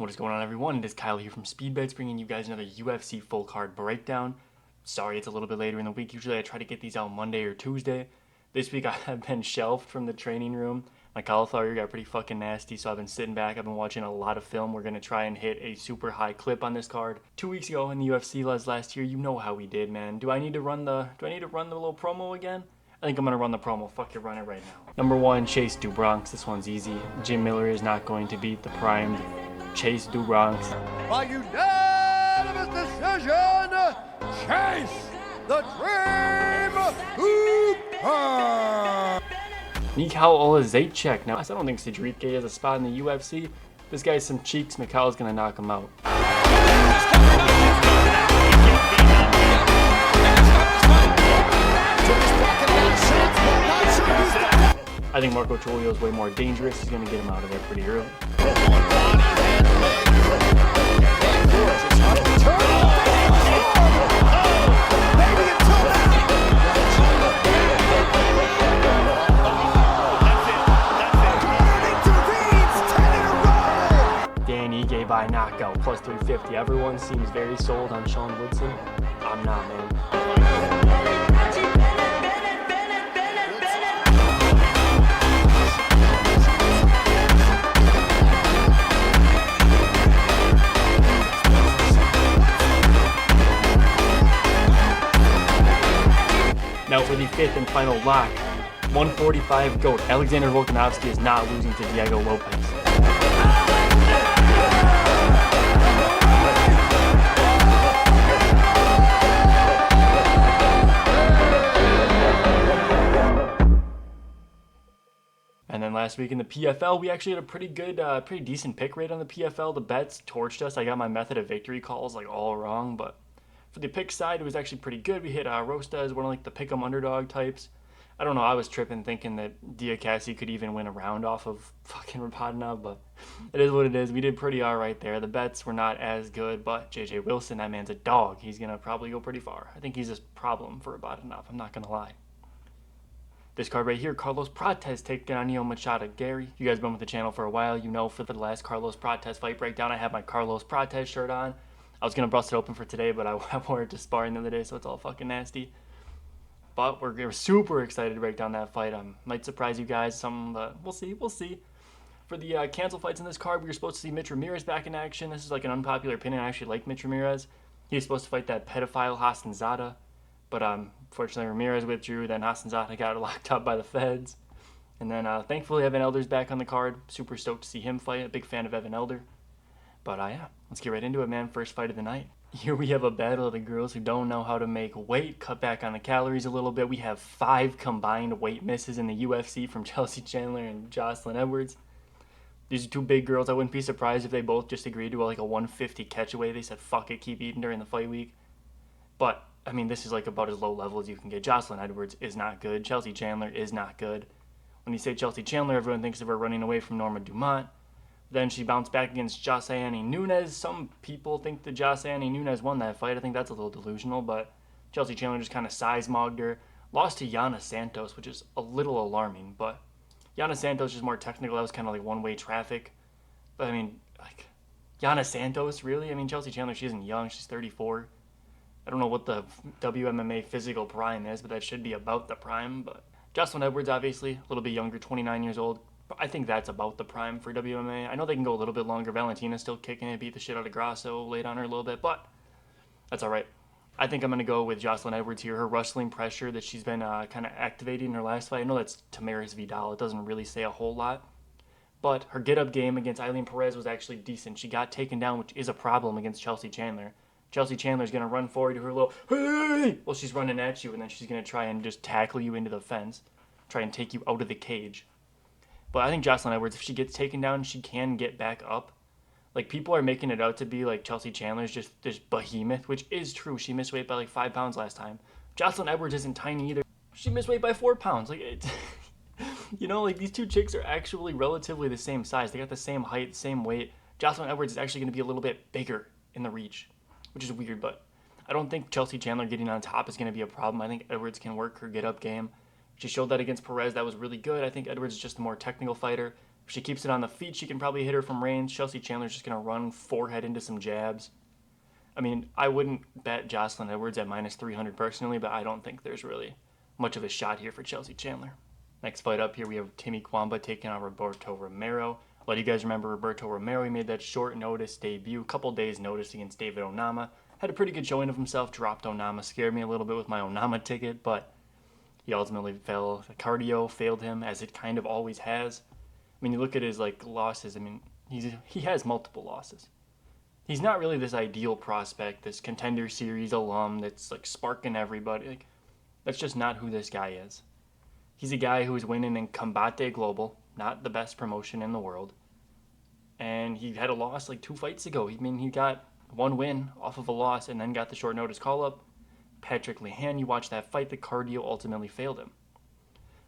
What is going on, everyone? It is Kyle here from SpeedBets, bringing you guys another UFC full card breakdown. Sorry it's a little bit later in the week. Usually I try to get these out Monday or Tuesday. This week I have been shelved from the training room. My cauliflower got pretty fucking nasty, so I've been sitting back. I've been watching a lot of film. We're going to try and hit a super high clip on this card. 2 weeks ago in the UFC last year, you know how we did, man. Do I need to run the little promo again? I think I'm going to run the promo. Fuck it, run it right now. Number 1, Chase DuBronx. This one's easy. Jim Miller is not going to beat the primed Chase DuBronx. By unanimous decision, Chase the Dream Hooper! Mikhail Olazaychuk. Now, I don't think Sidrique has a spot in the UFC. This guy has some cheeks. Mikhail's going to knock him out. I think Marco Trulio is way more dangerous. He's going to get him out of there pretty early. Dan Ige by knockout, plus 350. Everyone seems very sold on Sean Woodson. I'm not, man. Now for the 5th and final lock, 145 GOAT. Alexander Volkanovski is not losing to Diego Lopez. And then last week in the PFL, we actually had a pretty good, pretty decent pick rate on the PFL. The bets torched us. I got my method of victory calls like all wrong, but for the pick side, it was actually pretty good. We hit Rosta as one of like the pick'em underdog types. I don't know, I was tripping thinking that Diakasi could even win a round off of fucking Rapadinov, but it is what it is. We did pretty alright there. The bets were not as good, but JJ Wilson, that man's a dog. He's going to probably go pretty far. I think he's a problem for Rapadinov, I'm not going to lie. This card right here, Carlos Prates taking on Neil Machado. Gary, you guys been with the channel for a while. You know for the last Carlos Prates fight breakdown, I have my Carlos Prates shirt on. I was going to bust it open for today, but I wore it to sparring the other day, so it's all fucking nasty. But we're super excited to break down that fight. Might surprise you guys some, but we'll see. For the cancel fights in this card, we were supposed to see Mitch Ramirez back in action. This is like an unpopular opinion. I actually like Mitch Ramirez. He was supposed to fight that pedophile Hassan Zada, but fortunately Ramirez withdrew. Then Hassan Zada got locked up by the feds. And then thankfully Evan Elder's back on the card. Super stoked to see him fight. A big fan of Evan Elder. But yeah, let's get right into it, man. First fight of the night. Here we have a battle of the girls who don't know how to make weight, cut back on the calories a little bit. We have 5 combined weight misses in the UFC from Chelsea Chandler and Jocelyn Edwards. These are 2 big girls. I wouldn't be surprised if they both just agreed to like a 150 catch away. They said, fuck it, keep eating during the fight week. But, I mean, this is like about as low level as you can get. Jocelyn Edwards is not good. Chelsea Chandler is not good. When you say Chelsea Chandler, everyone thinks of her running away from Norma Dumont. Then she bounced back against Josiane Nunes. Some people think that Josiane Nunes won that fight. I think that's a little delusional, but Chelsea Chandler just kind of size-mogged her. Lost to Yana Santos, which is a little alarming, but Yana Santos is more technical. That was kind of like one-way traffic. But, I mean, like, Yana Santos, really? I mean, Chelsea Chandler, she isn't young. She's 34. I don't know what the WMMA physical prime is, but that should be about the prime. But Jocelyn Edwards, obviously, a little bit younger, 29 years old. I think that's about the prime for WMA. I know they can go a little bit longer. Valentina's still kicking it, beat the shit out of Grasso, laid on her a little bit, but that's all right. I think I'm going to go with Jocelyn Edwards here. Her wrestling pressure that she's been kind of activating in her last fight. I know that's Tamaris Vidal. It doesn't really say a whole lot, but her get-up game against Eileen Perez was actually decent. She got taken down, which is a problem against Chelsea Chandler. Chelsea Chandler's going to run forward to her little, hey! Well, she's running at you, and then she's going to try and just tackle you into the fence, try and take you out of the cage. But I think Jocelyn Edwards, if she gets taken down, she can get back up. Like, people are making it out to be like Chelsea Chandler's just this behemoth, which is true. She missed weight by like 5 pounds last time. Jocelyn Edwards isn't tiny either. She missed weight by 4 pounds. Like, you know, like these 2 chicks are actually relatively the same size. They got the same height, same weight. Jocelyn Edwards is actually going to be a little bit bigger in the reach, which is weird, but I don't think Chelsea Chandler getting on top is going to be a problem. I think Edwards can work her get-up game. She showed that against Perez. That was really good. I think Edwards is just a more technical fighter. If she keeps it on the feet, she can probably hit her from range. Chelsea Chandler's just going to run forehead into some jabs. I mean, I wouldn't bet Jocelyn Edwards at minus 300 personally, but I don't think there's really much of a shot here for Chelsea Chandler. Next fight up here, we have Timmy Kwamba taking on Roberto Romero. A lot of you guys remember Roberto Romero. He made that short notice debut, a couple days notice against David Onama. Had a pretty good showing of himself, dropped Onama, scared me a little bit with my Onama ticket, but he ultimately fell. The cardio failed him, as it kind of always has. I mean, you look at his losses. I mean, he has multiple losses. He's not really this ideal prospect, this contender series alum that's sparking everybody. That's just not who this guy is. He's a guy who is winning in Combate Global, not the best promotion in the world. And he had a loss 2 fights ago. I mean, he got one win off of a loss and then got the short notice call-up. Patrick Lehan, you watch that fight, the cardio ultimately failed him.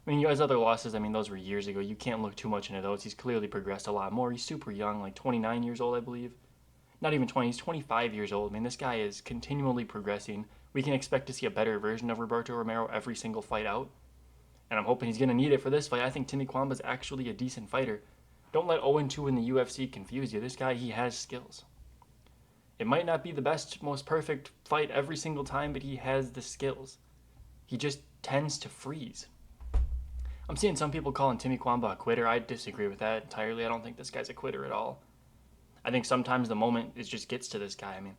I mean, his other losses, those were years ago. You can't look too much into those. He's clearly progressed a lot more. He's super young, 29 years old, I believe. Not even 20, he's 25 years old. I mean, this guy is continually progressing. We can expect to see a better version of Roberto Romero every single fight out. And I'm hoping he's going to need it for this fight. I think Timmy Kwamba's actually a decent fighter. Don't let 0-2 in the UFC confuse you. This guy, he has skills. It might not be the best, most perfect fight every single time, but he has the skills. He just tends to freeze. I'm seeing some people calling Timmy Kwamba a quitter. I disagree with that entirely. I don't think this guy's a quitter at all. I think sometimes the moment just gets to this guy. I mean,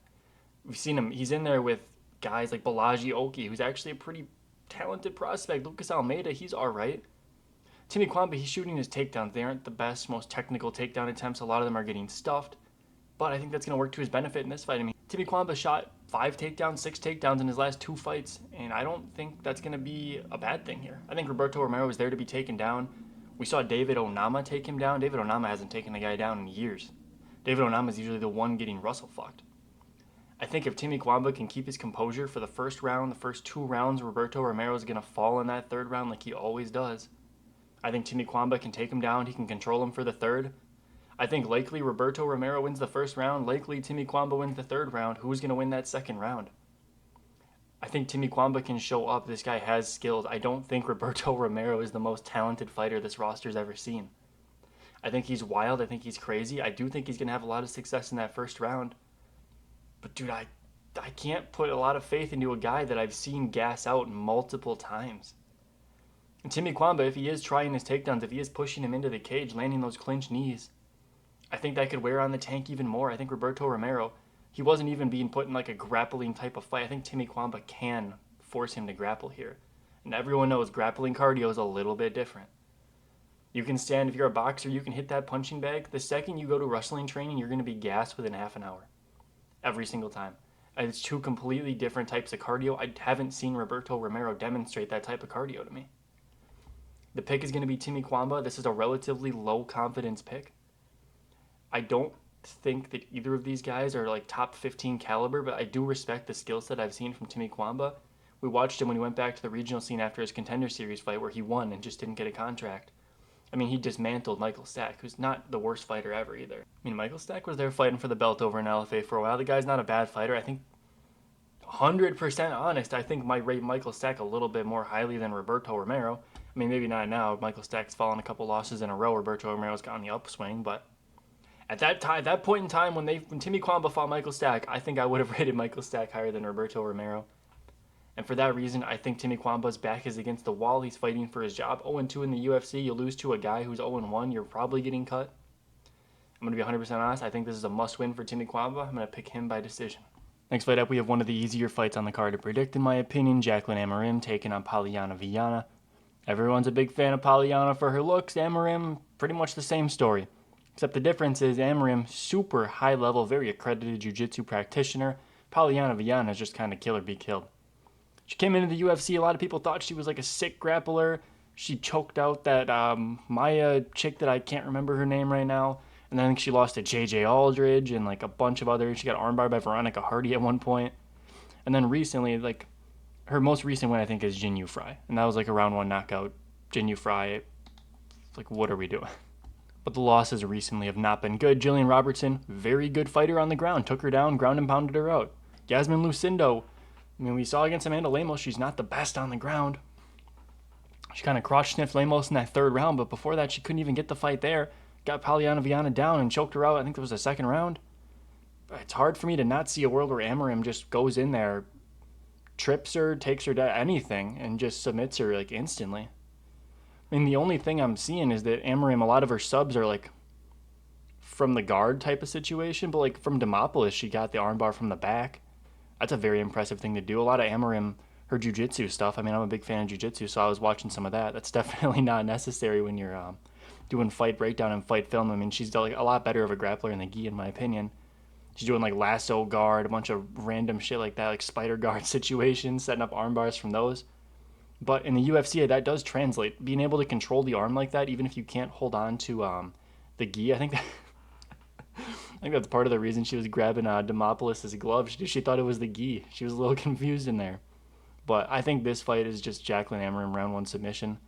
we've seen him. He's in there with guys like Balaji Oki, who's actually a pretty talented prospect. Lucas Almeida, he's all right. Timmy Kwamba, he's shooting his takedowns. They aren't the best, most technical takedown attempts. A lot of them are getting stuffed. But I think that's going to work to his benefit in this fight. I mean, Timmy Kwamba shot 5 takedowns, 6 takedowns in his last 2 fights. And I don't think that's going to be a bad thing here. I think Roberto Romero is there to be taken down. We saw David Onama take him down. David Onama hasn't taken a guy down in years. David Onama is usually the one getting Russell fucked. I think if Timmy Kwamba can keep his composure for the first round, the first 2 rounds, Roberto Romero is going to fall in that 3rd round like he always does. I think Timmy Kwamba can take him down. He can control him for the 3rd. I think likely Roberto Romero wins the 1st round. Likely Timmy Kwamba wins the 3rd round. Who's going to win that 2nd round? I think Timmy Kwamba can show up. This guy has skills. I don't think Roberto Romero is the most talented fighter this roster's ever seen. I think he's wild. I think he's crazy. I do think he's going to have a lot of success in that 1st round. But, dude, I can't put a lot of faith into a guy that I've seen gas out multiple times. And Timmy Kwamba, if he is trying his takedowns, if he is pushing him into the cage, landing those clinch knees, I think that could wear on the tank even more. I think Roberto Romero, he wasn't even being put in a grappling type of fight. I think Timmy Kwamba can force him to grapple here. And everyone knows grappling cardio is a little bit different. You can stand, if you're a boxer, you can hit that punching bag. The second you go to wrestling training, you're going to be gassed within half an hour. Every single time. And it's 2 completely different types of cardio. I haven't seen Roberto Romero demonstrate that type of cardio to me. The pick is going to be Timmy Kwamba. This is a relatively low confidence pick. I don't think that either of these guys are top 15 caliber, but I do respect the skill set I've seen from Timmy Kwamba. We watched him when he went back to the regional scene after his contender series fight where he won and just didn't get a contract. I mean, he dismantled Michael Stack, who's not the worst fighter ever either. I mean, Michael Stack was there fighting for the belt over in LFA for a while. The guy's not a bad fighter. I think, 100% honest, I think might rate Michael Stack a little bit more highly than Roberto Romero. I mean, maybe not now. Michael Stack's fallen a couple losses in a row. Roberto Romero's got on the upswing, but at that point in time when Timmy Kwamba fought Michael Stack, I think I would have rated Michael Stack higher than Roberto Romero. And for that reason, I think Timmy Kwamba's back is against the wall. He's fighting for his job. 0-2 in the UFC, you lose to a guy who's 0-1, you're probably getting cut. I'm going to be 100% honest. I think this is a must-win for Timmy Kwamba. I'm going to pick him by decision. Next fight up, we have one of the easier fights on the card to predict, in my opinion. Jacqueline Amorim taking on Polyana Viana. Everyone's a big fan of Polyana for her looks. Amorim, pretty much the same story. Except the difference is Amorim, super high-level, very accredited jiu-jitsu practitioner. Polyana Viana is just kind of kill or be killed. She came into the UFC, a lot of people thought she was a sick grappler. She choked out that Maya chick that I can't remember her name right now. And then I think she lost to JJ Aldridge and a bunch of others. She got armbarred by Veronica Hardy at one point. And then recently, her most recent win I think is Jin Yu Fry. And that was a round 1 knockout. Jin Yu Fry, what are we doing? But the losses recently have not been good. Jillian Robertson, very good fighter on the ground. Took her down, ground and pounded her out. Yasmin Lucindo, I mean, we saw against Amanda Lemos, she's not the best on the ground. She kind of crotch-sniffed Lemos in that 3rd round, but before that, she couldn't even get the fight there. got Polyana Viana down and choked her out. I think it was the second round. It's hard for me to not see a world where Amarim just goes in there, trips her, takes her to anything, and just submits her like instantly. I mean, the only thing I'm seeing is that Amarim, a lot of her subs are like from the guard type of situation, but like from Demopolis, she got the armbar from the back. That's a very impressive thing to do. A lot of Amarim, her jiu-jitsu stuff. I mean, I'm a big fan of jiu-jitsu, so I was watching some of that. That's definitely not necessary when you're doing fight breakdown and fight film. I mean, she's like a lot better of a grappler in the gi, in my opinion. She's doing like lasso guard, a bunch of random shit like that, like spider guard situations, setting up arm bars from those. But in the UFC, that does translate. Being able to control the arm like that, even if you can't hold on to the gi, I think that's part of the reason she was grabbing Demopolis' glove. She thought it was the gi. She was a little confused in there. But I think this fight is just Jacqueline Amarim round one submission.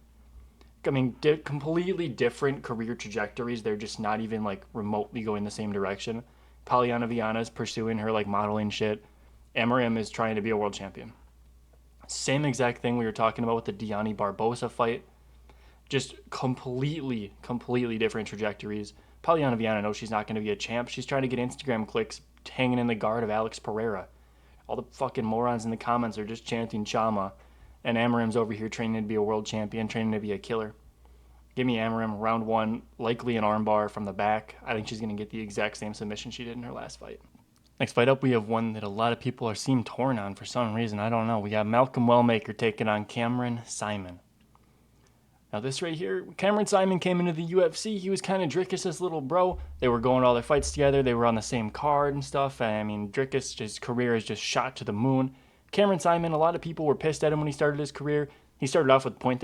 I mean, completely different career trajectories. They're just not even like remotely going the same direction. Polyana Viana is pursuing her like modeling shit. Amarim is trying to be a world champion. Same exact thing we were talking about with the Diani Barbosa fight. Just completely different trajectories. Polyana Viana knows she's not going to be a champ. She's trying to get Instagram clicks hanging in the guard of Alex Pereira. All the fucking morons in the comments are just chanting Chama. And Amarim's over here training to be a world champion, training to be a killer. Give me Amarim, round one, likely an armbar from the back. I think she's going to get the exact same submission she did in her last fight. Next fight up, we have one that a lot of people seem torn on for some reason. I don't know. We got Malcolm Wellmaker taking on Cameron Simon. Now this right here, Cameron Simon came into the UFC. He was kind of Dricus' little bro. They were going to all their fights together. They were on the same card and stuff. I mean, Dricus, his career is just shot to the moon. Cameron Simon, a lot of people were pissed at him when he started his career. He started off with point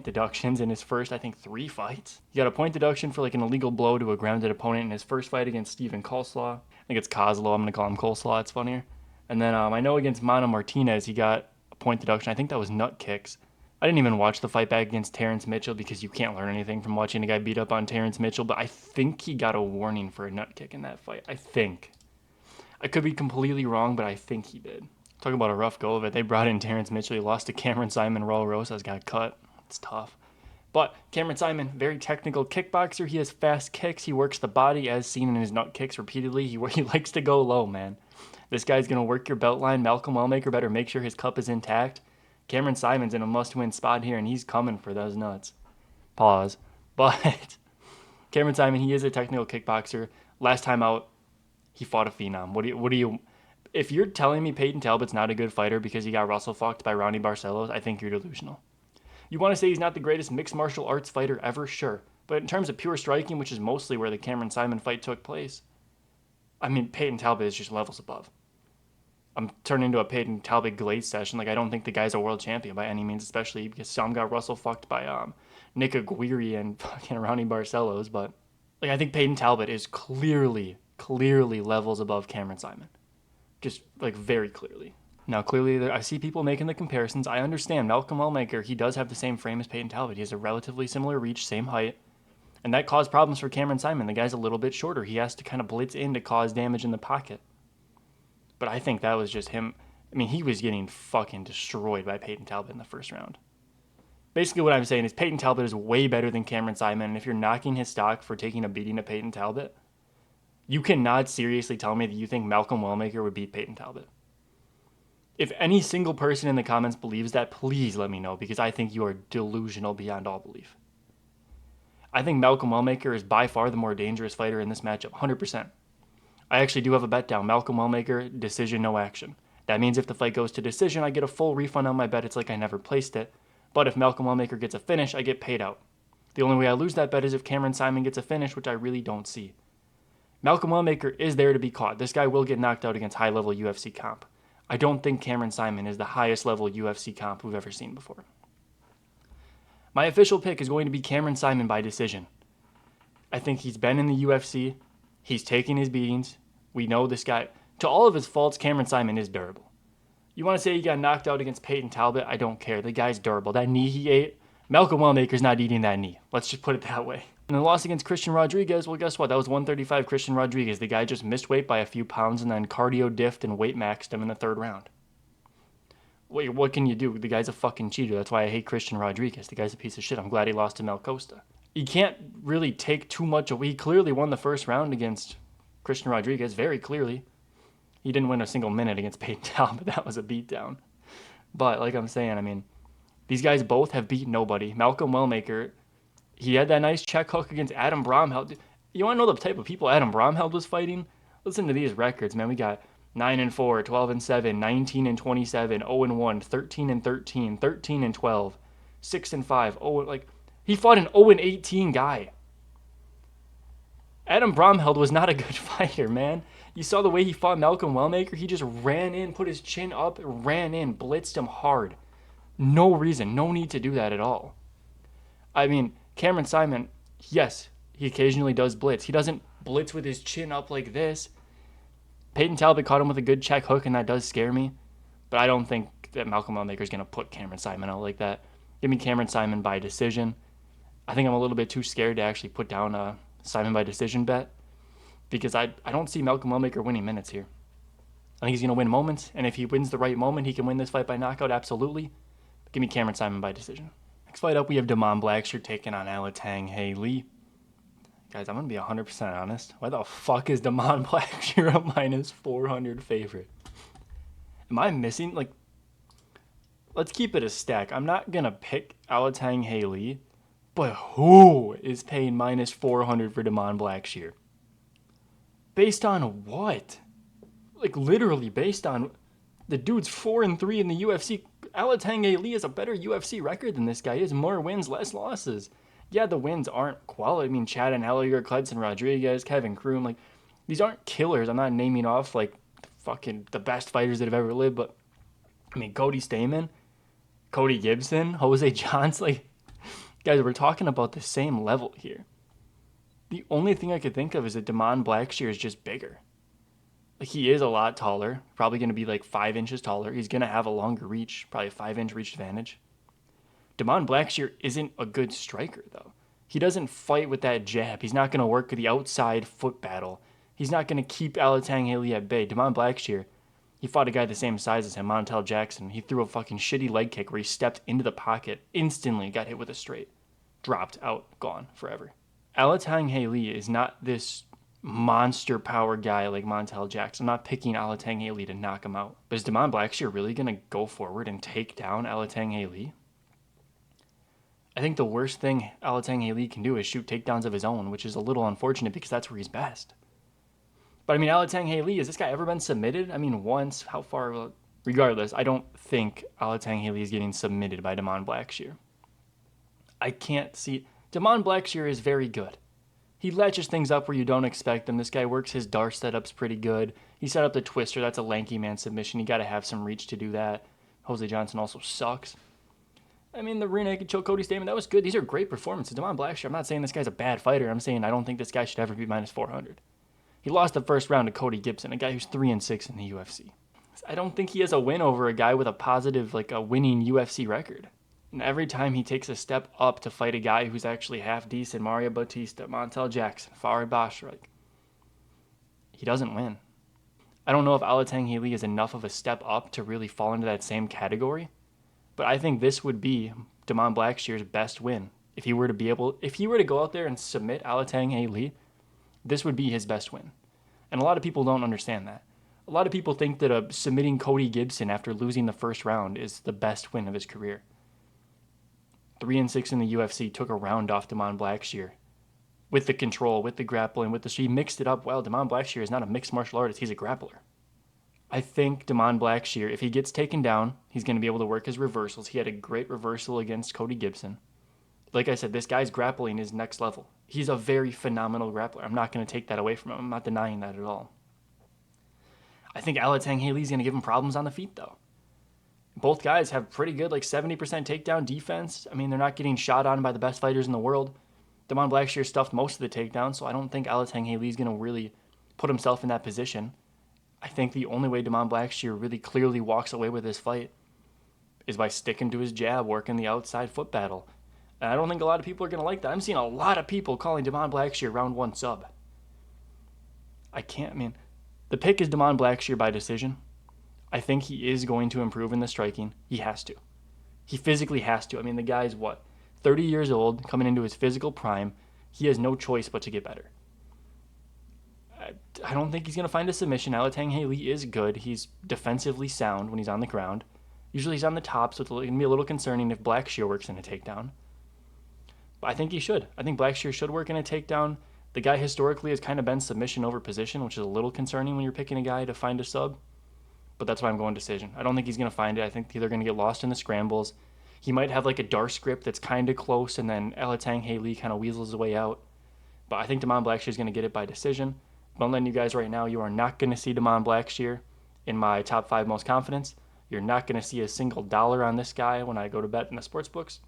deductions in his first, I think, 3 fights. He got a point deduction for like an illegal blow to a grounded opponent in his first fight against Steven Coleslaw. I think it's Kozlow. I'm going to call him Coleslaw. It's funnier. And then I know against Mano Martinez, he got a point deduction. I think that was nut kicks. I didn't even watch the fight back against Terrence Mitchell because you can't learn anything from watching a guy beat up on Terrence Mitchell, but I think he got a warning for a nut kick in that fight. I think. I could be completely wrong, but I think he did. Talk about a rough go of it. They brought in Terrence Mitchell. He lost to Cameron Simon. Raul Rosas got cut. It's tough. But Cameron Simon, very technical kickboxer. He has fast kicks. He works the body as seen in his nut kicks repeatedly. He likes to go low, man. This guy's going to work your belt line. Malcolm Wellmaker better make sure his cup is intact. Cameron Simon's in a must-win spot here, and he's coming for those nuts. Pause. But Cameron Simon, he is a technical kickboxer. Last time out, he fought a phenom. What do you? If you're telling me Peyton Talbot's not a good fighter because he got Russell fucked by Ronnie Barcelos, I think you're delusional. You want to say he's not the greatest mixed martial arts fighter ever? Sure. But in terms of pure striking, which is mostly where the Cameron Simon fight took place, I mean, Peyton Talbot is just levels above. I'm turning into a Peyton Talbot Glaze session. Like, I don't think the guy's a world champion by any means, especially because some got Russell fucked by Nick Aguirre and fucking Ronnie Barcelos. But like, I think Peyton Talbot is clearly levels above Cameron Simon. Just like very clearly. Now, clearly, I see people making the comparisons. I understand Malcolm Wellmaker, he does have the same frame as Peyton Talbot. He has a relatively similar reach, same height. And that caused problems for Cameron Simon. The guy's a little bit shorter. He has to kind of blitz in to cause damage in the pocket. But I think that was just him. I mean, he was getting fucking destroyed by Peyton Talbot in the first round. Basically, what I'm saying is Peyton Talbot is way better than Cameron Simon. And if you're knocking his stock for taking a beating to Peyton Talbot, you cannot seriously tell me that you think Malcolm Wellmaker would beat Peyton Talbot. If any single person in the comments believes that, please let me know, because I think you are delusional beyond all belief. I think Malcolm Wellmaker is by far the more dangerous fighter in this matchup, 100%. I actually do have a bet down. Malcolm Wellmaker, decision, no action. That means if the fight goes to decision, I get a full refund on my bet. It's like I never placed it. But if Malcolm Wellmaker gets a finish, I get paid out. The only way I lose that bet is if Cameron Simon gets a finish, which I really don't see. Malcolm Wellmaker is there to be caught. This guy will get knocked out against high-level UFC comp. I don't think Cameron Simon is the highest-level UFC comp we've ever seen before. My official pick is going to be Cameron Simon by decision. I think he's been in the UFC. He's taking his beatings. We know this guy. To all of his faults, Cameron Simon is durable. You want to say he got knocked out against Peyton Talbot? I don't care. The guy's durable. That knee he ate, Malcolm Wellmaker's not eating that knee. Let's just put it that way. And the loss against Christian Rodriguez, well, guess what? That was 135 Christian Rodriguez. The guy just missed weight by a few pounds and then cardio diffed and weight maxed him in the third round. Wait, what can you do? The guy's a fucking cheater. That's why I hate Christian Rodriguez. The guy's a piece of shit. I'm glad he lost to Mel Costa. You can't really take too much away. He clearly won the first round against Christian Rodriguez, very clearly. He didn't win a single minute against Peyton Tal, but that was a beatdown. But like I'm saying, I mean, these guys both have beat nobody. Malcolm Wellmaker, he had that nice check hook against Adam Bromheld. You want to know the type of people Adam Bromheld was fighting? Listen to these records, man. We got 9-4, 12-7, 19-27, 0-1, 13-13, 13-12, 6-5. Oh, like he fought an 0-18 guy. Adam Bromheld was not a good fighter, man. You saw the way he fought Malcolm Wellmaker. He just ran in, put his chin up, ran in, blitzed him hard. No reason, no need to do that at all. I mean, Cameron Simon, yes, he occasionally does blitz. He doesn't blitz with his chin up like this. Peyton Talbot caught him with a good check hook, and that does scare me. But I don't think that Malcolm Wellmaker is going to put Cameron Simon out like that. Give me Cameron Simon by decision. I think I'm a little bit too scared to actually put down a Simon by decision bet because I don't see Malcolm Wellmaker winning minutes here. I think he's going to win moments, and if he wins the right moment, he can win this fight by knockout, absolutely. But give me Cameron Simon by decision. Next fight up, we have Damon Blackshear taking on Alatang Lee. Guys, I'm going to be 100% honest. Why the fuck is Damon Blackshear a minus 400 favorite? Am I missing? Like, let's keep it a stack. I'm not going to pick Alatang Lee, but who is paying minus 400 for Damon Blackshear? Based on what? Like, literally based on the dude's 4-3 in the UFC. Alatang Lee has a better UFC record than this guy. He has more wins, less losses. Yeah, the wins aren't quality. I mean, Chad and Elliger, Cledson Rodriguez, Kevin Kroom, like, these aren't killers. I'm not naming off, like, fucking the best fighters that have ever lived, but, I mean, Cody Stamann, Cody Gibson, Jose Johnson, like, guys, we're talking about the same level here. The only thing I could think of is that Damon Blackshear is just bigger. Like, he is a lot taller, probably going to be like 5 inches taller. He's going to have a longer reach, probably a 5-inch reach advantage. Damon Blackshear isn't a good striker, though. He doesn't fight with that jab. He's not going to work the outside foot battle. He's not going to keep Alatang Lee at bay. Damon Blackshear, he fought a guy the same size as him, Montel Jackson. He threw a fucking shitty leg kick where he stepped into the pocket, instantly got hit with a straight. Dropped, out, gone, forever. Alatang Lee is not this monster power guy like Montel Jackson. I'm not picking Alatang Lee to knock him out. But is Damon Blackshear really going to go forward and take down Alatang Lee? I think the worst thing Alatang Lee can do is shoot takedowns of his own, which is a little unfortunate because that's where he's best. But I mean, Alatang Lee, has this guy ever been submitted? I mean, once. How far? Regardless, I don't think Alatang Lee is getting submitted by Damon Blackshear. I can't see. Damon Blackshear is very good. He latches things up where you don't expect them. This guy works his Dar setups pretty good. He set up the twister. That's a lanky man submission. You got to have some reach to do that. Jose Johnson also sucks. I mean, the rear naked choke Cody Stamann, that was good. These are great performances. Damon Blackshear, I'm not saying this guy's a bad fighter. I'm saying I don't think this guy should ever be minus 400. He lost the first round to Cody Gibson, a guy who's 3-6 in the UFC. I don't think he has a win over a guy with a positive, like a winning UFC record. And every time he takes a step up to fight a guy who's actually half decent, Mario Bautista, Montel Jackson, Farid Basharak, he doesn't win. I don't know if Alatang Lee is enough of a step up to really fall into that same category, but I think this would be Damon Blackshear's best win. If he were to go out there and submit Alatang Lee, this would be his best win. And a lot of people don't understand that. A lot of people think that submitting Cody Gibson after losing the first round is the best win of his career. 3-6 in the UFC, took a round off Damon Blackshear. With the control, with the grappling, he mixed it up well. Damon Blackshear is not a mixed martial artist, he's a grappler. I think Damon Blackshear, if he gets taken down, he's going to be able to work his reversals. He had a great reversal against Cody Gibson. Like I said, this guy's grappling is next level. He's a very phenomenal grappler. I'm not going to take that away from him. I'm not denying that at all. I think Alatang Lee's going to give him problems on the feet, though. Both guys have pretty good, like 70% takedown defense. I mean, they're not getting shot on by the best fighters in the world. Damon Blackshear stuffed most of the takedowns, so I don't think Alatang Lee's going to really put himself in that position. I think the only way Damon Blackshear really clearly walks away with this fight is by sticking to his jab, working the outside foot battle. And I don't think a lot of people are going to like that. I'm seeing a lot of people calling Damon Blackshear round 1 sub. The pick is Damon Blackshear by decision. I think he is going to improve in the striking. He has to. He physically has to. I mean, the guy's 6'5", 30 years old, coming into his physical prime. He has no choice but to get better. I don't think he's going to find a submission. Alatang Haley is good. He's defensively sound when he's on the ground. Usually he's on the top, so it's going to be a little concerning if Blackshear works in a takedown. But I think he should. I think Blackshear should work in a takedown. The guy historically has kind of been submission over position, which is a little concerning when you're picking a guy to find a sub. But that's why I'm going decision. I don't think he's going to find it. I think they're going to get lost in the scrambles. He might have like a Dar script that's kind of close, and then Alatang Haley kind of weasels his way out. But I think Damon Blackshear is going to get it by decision. But I'm letting you guys right now, you are not going to see Damon Blackshear in my top 5 most confidence. You're not going to see a single dollar on this guy when I go to bet in the sports books.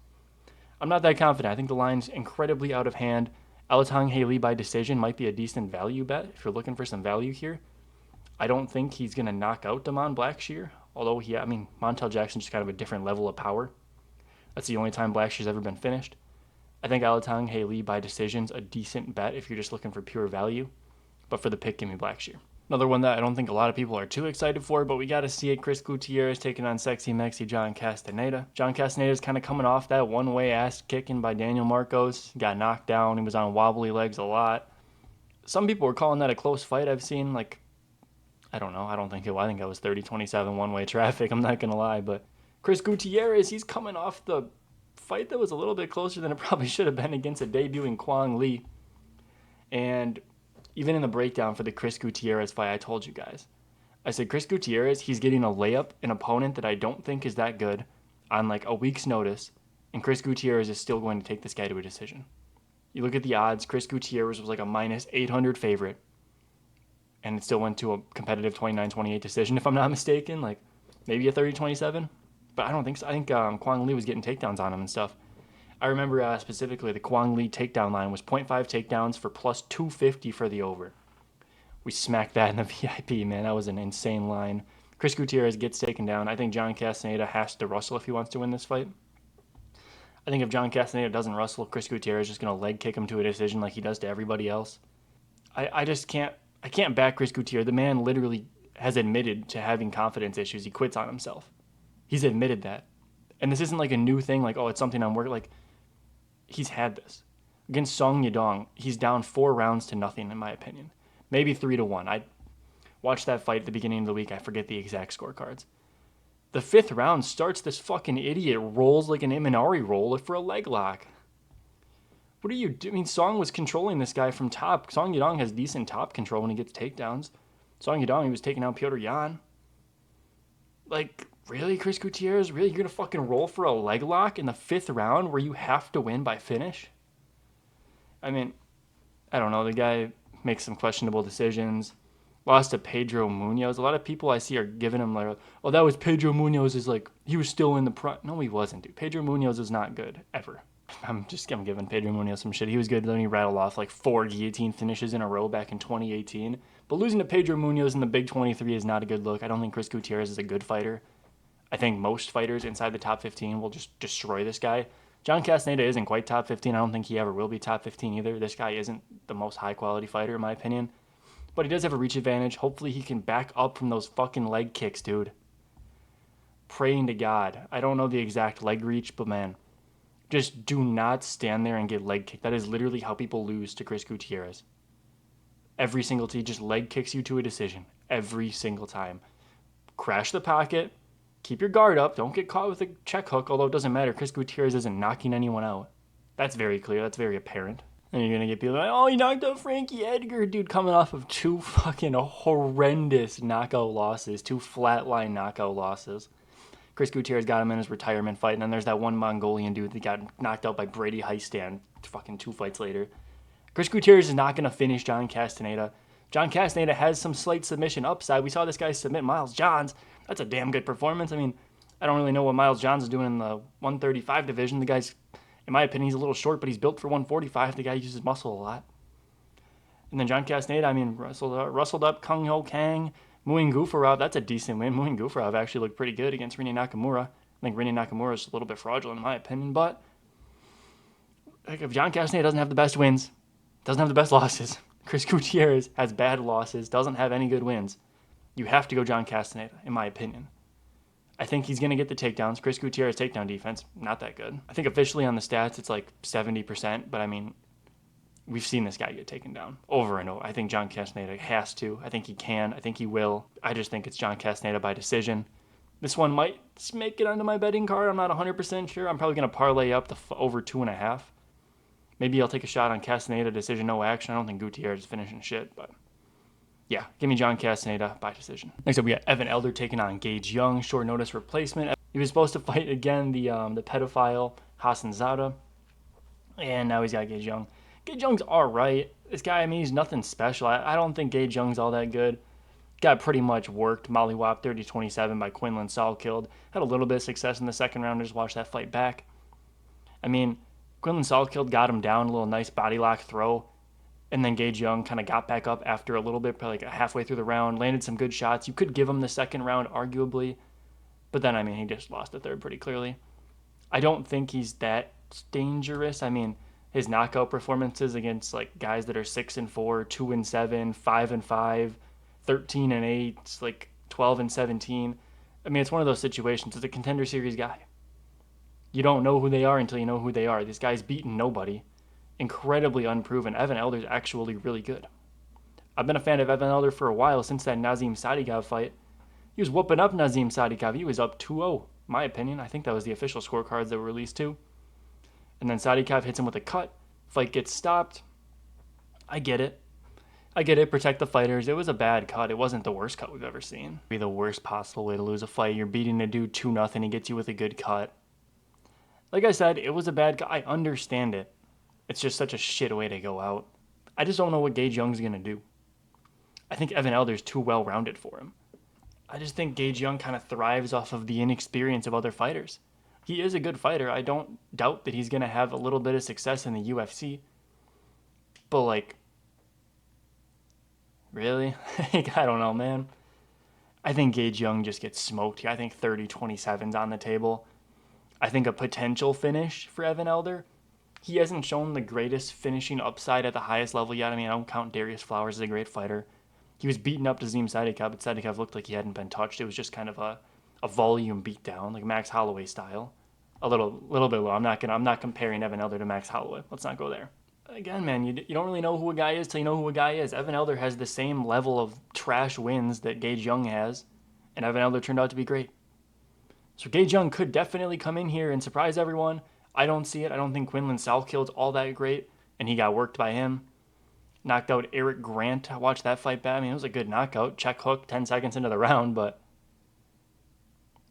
I'm not that confident. I think the line's incredibly out of hand. Alatang Haley by decision might be a decent value bet if you're looking for some value here. I don't think he's going to knock out Damon Blackshear, although Montel Jackson's just kind of a different level of power. That's the only time Blackshear's ever been finished. I think Alatang Haley by decision's a decent bet if you're just looking for pure value. But for the pick, give me Blackshear. Another one that I don't think a lot of people are too excited for, but we got to see it. Chris Gutierrez taking on Sexy Mexy John Castaneda. John Castaneda's kind of coming off that one-way ass kicking by Daniel Marcos. He got knocked down. He was on wobbly legs a lot. Some people were calling that a close fight. I've seen, I don't know. I don't think it was. I think it was 30-27 one-way traffic. I'm not going to lie. But Chris Gutierrez, he's coming off the fight that was a little bit closer than it probably should have been against a debuting Kwang Lee. And even in the breakdown for the Chris Gutierrez fight, I told you guys. I said, Chris Gutierrez, he's getting a layup, an opponent that I don't think is that good, on a week's notice, and Chris Gutierrez is still going to take this guy to a decision. You look at the odds, Chris Gutierrez was like a minus 800 favorite, and it still went to a competitive 29-28 decision, if I'm not mistaken, maybe a 30-27, but I don't think so. I think Kwang Lee was getting takedowns on him and stuff. I remember specifically the Kwang Lee takedown line was 0.5 takedowns for plus 250 for the over. We smacked that in the VIP, man. That was an insane line. Chris Gutierrez gets taken down. I think John Castaneda has to wrestle if he wants to win this fight. I think if John Castaneda doesn't wrestle, Chris Gutierrez is just going to leg kick him to a decision like he does to everybody else. I just can't back Chris Gutierrez. The man literally has admitted to having confidence issues. He quits on himself. He's admitted that. And this isn't a new thing, it's something I'm working, he's had this. Against Song Yadong, he's down 4 rounds to nothing, in my opinion. Maybe 3-1. I watched that fight at the beginning of the week. I forget the exact scorecards. The 5th round starts, this fucking idiot rolls like an Imanari roll for a leg lock. What are you doing? Song was controlling this guy from top. Song Yadong has decent top control when he gets takedowns. Song Yadong, he was taking out Petr Yan. Really, Chris Gutierrez? Really? You're going to fucking roll for a leg lock in the 5th round where you have to win by finish? I don't know. The guy makes some questionable decisions. Lost to Pedro Munoz. A lot of people I see are giving him that was Pedro Munoz he was still in the front. No, he wasn't, dude. Pedro Munoz is not good, ever. I'm giving Pedro Munoz some shit. He was good. Then he rattled off 4 guillotine finishes in a row back in 2018. But losing to Pedro Munoz in the Big 23 is not a good look. I don't think Chris Gutierrez is a good fighter. I think most fighters inside the top 15 will just destroy this guy. John Castaneda isn't quite top 15. I don't think he ever will be top 15 either. This guy isn't the most high-quality fighter, in my opinion. But he does have a reach advantage. Hopefully he can back up from those fucking leg kicks, dude. Praying to God. I don't know the exact leg reach, but man, just do not stand there and get leg kicked. That is literally how people lose to Chris Gutierrez. Every single team just leg kicks you to a decision. Every single time. Crash the pocket. Keep your guard up. Don't get caught with a check hook, although it doesn't matter. Chris Gutierrez isn't knocking anyone out. That's very clear. That's very apparent. And you're going to get people like, oh, he knocked out Frankie Edgar. Dude, coming off of 2 fucking horrendous knockout losses. 2 flatline knockout losses. Chris Gutierrez got him in his retirement fight, and then there's that one Mongolian dude that got knocked out by Brady Heistan fucking 2 fights later. Chris Gutierrez is not going to finish John Castaneda. John Castaneda has some slight submission upside. We saw this guy submit Miles Johns. That's a damn good performance. I don't really know what Miles Johns is doing in the 135 division. The guy's, in my opinion, he's a little short, but he's built for 145. The guy uses muscle a lot. And then John Castaneda, rustled up Kung Ho Kang, Muin Gufarov. That's a decent win. Muin Gufarov actually looked pretty good against Rini Nakamura. I think Rini Nakamura is a little bit fraudulent in my opinion, but if John Castaneda doesn't have the best wins, doesn't have the best losses, Chris Gutierrez has bad losses, doesn't have any good wins, you have to go John Castaneda, in my opinion. I think he's going to get the takedowns. Chris Gutierrez takedown defense, not that good. I think officially on the stats, it's like 70%, but I mean, we've seen this guy get taken down over and over. I think John Castaneda has to. I think he can. I think he will. I just think it's John Castaneda by decision. This one might make it onto my betting card. I'm not 100% sure. I'm probably going to parlay up the over 2.5. Maybe I'll take a shot on Castaneda decision, no action. I don't think Gutierrez is finishing shit, but yeah, give me John Castaneda by decision. Next up, we got Evan Elder taking on Gage Young, short notice replacement. He was supposed to fight again the pedophile Hassan Zada, and now he's got Gage Young. Gage Young's all right. This guy, I mean, he's nothing special. I don't think Gage Young's all that good. Got pretty much worked, mollywop 30-27 by Quinlan Salkeld. Had a little bit of success in the second round. Just watch that fight back. I mean, Quinlan Salkeld got him down, a little nice body lock throw, and then Gage Young kind of got back up after a little bit, probably like halfway through the round, landed some good shots. You could give him the second round, arguably, but then, I mean, he just lost the third pretty clearly. I don't think he's that dangerous. I mean, his knockout performances against like guys that are 6-4, 2-7, 5-5, 13-8, like 12-17. I mean, it's one of those situations. It's a contender series guy. You don't know who they are until you know who they are. This guy's beaten nobody. Incredibly unproven. Evan Elder's actually really good. I've been a fan of Evan Elder for a while since that Nazim Sadikov fight. He was whooping up Nazim Sadikov. He was up 2-0, my opinion. I think that was the official scorecards that were released too. And then Sadikov hits him with a cut. Fight gets stopped. I get it. Protect the fighters. It was a bad cut. It wasn't the worst cut we've ever seen. Be the worst possible way to lose a fight. You're beating a dude 2-0. He gets you with a good cut. Like I said, it was a bad cut. I understand it. It's just such a shit way to go out. I just don't know what Gage Young's going to do. I think Evan Elder's too well-rounded for him. I just think Gage Young kind of thrives off of the inexperience of other fighters. He is a good fighter. I don't doubt that he's going to have a little bit of success in the UFC. But, like, really? I don't know, man. I think Gage Young just gets smoked here. I think 30-27's on the table. I think a potential finish for Evan Elder. He hasn't shown the greatest finishing upside at the highest level yet. I mean, I don't count Darius Flowers as a great fighter. He was beaten up to Nazim Sadikov, but Sadikov looked like he hadn't been touched. It was just kind of a volume beatdown, like Max Holloway style. A little bit low. I'm not comparing Evan Elder to Max Holloway. Let's not go there. Again, man, you don't really know who a guy is till you know who a guy is. Evan Elder has the same level of trash wins that Gage Young has, and Evan Elder turned out to be great. So Gage Young could definitely come in here and surprise everyone. I don't see it. I don't think Quinlan Salkeld's all that great, and he got worked by him. Knocked out Eric Grant. I watched that fight back. I mean, it was a good knockout. Check hook 10 seconds into the round, but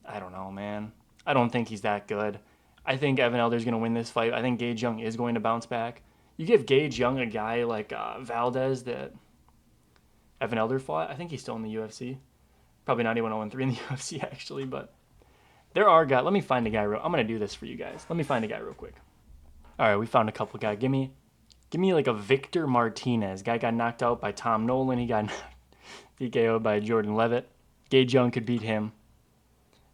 I don't know, man. I don't think he's that good. I think Evan Elder's going to win this fight. I think Gage Young is going to bounce back. You give Gage Young a guy like Valdez that Evan Elder fought. I think he's still in the UFC. Probably not even 0-3 in the UFC, actually, but there are guys. Let me find a guy. I'm going to do this for you guys. Let me find a guy real quick. All right, we found a couple guys. Give me like a Victor Martinez. Guy got knocked out by Tom Nolan. He got TKO'd by Jordan Levitt. Gage Young could beat him.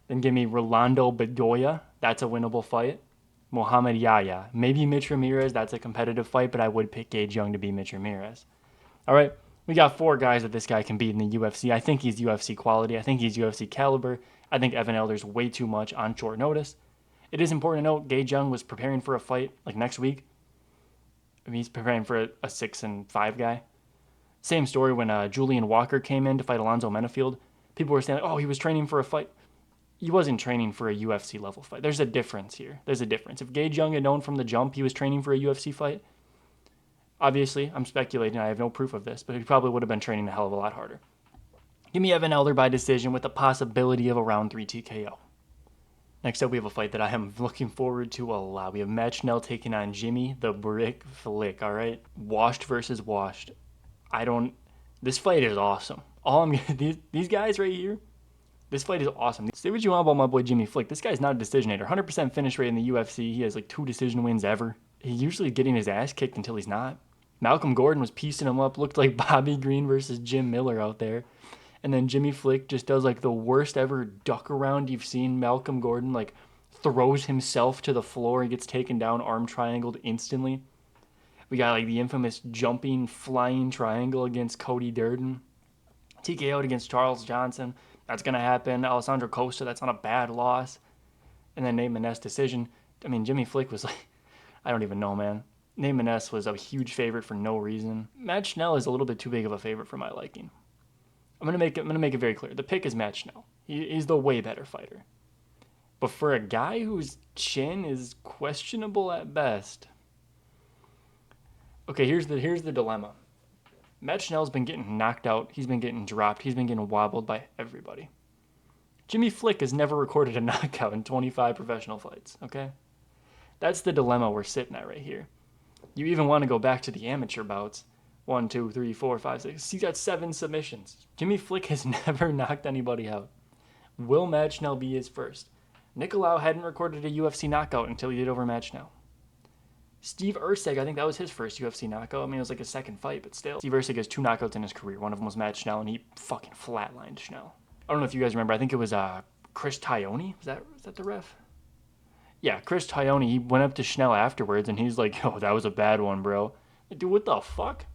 Then give me Rolando Bedoya. That's a winnable fight. Mohamed Yahya. Maybe Mitch Ramirez. That's a competitive fight, but I would pick Gage Young to beat Mitch Ramirez. All right, we got 4 guys that this guy can beat in the UFC. I think he's UFC quality. I think he's UFC caliber. I think Evan Elder's way too much on short notice. It is important to note Gage Young was preparing for a fight like next week. I mean, he's preparing for a 6-5 guy. Same story when Julian Walker came in to fight Alonzo Menafield. People were saying, oh, he was training for a fight. He wasn't training for a UFC level fight. There's a difference here. There's a difference. If Gage Young had known from the jump he was training for a UFC fight, obviously, I'm speculating. I have no proof of this, but he probably would have been training a hell of a lot harder. Give me Evan Elder by decision with the possibility of a round 3 TKO. Next up, we have a fight that I am looking forward to a lot. We have Matt Schnell taking on Jimmy the Brick Flick, all right? Washed versus washed. This fight is awesome. These guys right here, this fight is awesome. Say what you want about my boy Jimmy Flick. This guy's not a decisionator. 100% finish rate in the UFC. He has like 2 decision wins ever. He's usually getting his ass kicked until he's not. Malcolm Gordon was piecing him up. Looked like Bobby Green versus Jim Miller out there. And then Jimmy Flick just does like the worst ever duck around you've seen. Malcolm Gordon like throws himself to the floor. He gets taken down, arm triangled instantly. We got like the infamous jumping, flying triangle against Cody Durden. TKO'd against Charles Johnson. That's going to happen. Alessandro Costa, that's not a bad loss. And then Nate Maness decision. I mean, Jimmy Flick was like, I don't even know, man. Nate Maness was a huge favorite for no reason. Matt Schnell is a little bit too big of a favorite for my liking. I'm gonna make it very clear. The pick is Matt Schnell. He's the way better fighter. But for a guy whose chin is questionable at best. Okay, here's the dilemma. Matt Schnell's been getting knocked out. He's been getting dropped. He's been getting wobbled by everybody. Jimmy Flick has never recorded a knockout in 25 professional fights, okay? That's the dilemma we're sitting at right here. You even want to go back to the amateur bouts. 1, 2, 3, 4, 5, 6. He's got 7 submissions. Jimmy Flick has never knocked anybody out. Will Matt Schnell be his first? Nicolau hadn't recorded a UFC knockout until he did over Matt Schnell. Steve Erceg, I think that was his first UFC knockout. I mean, it was like a second fight, but still. Steve Erceg has 2 knockouts in his career. One of them was Matt Schnell, and he fucking flatlined Schnell. I don't know if you guys remember. I think it was Chris Tione. Was that the ref? Yeah, Chris Tione. He went up to Schnell afterwards, and he's like, "Yo, that was a bad one, bro." Like, dude, what the fuck?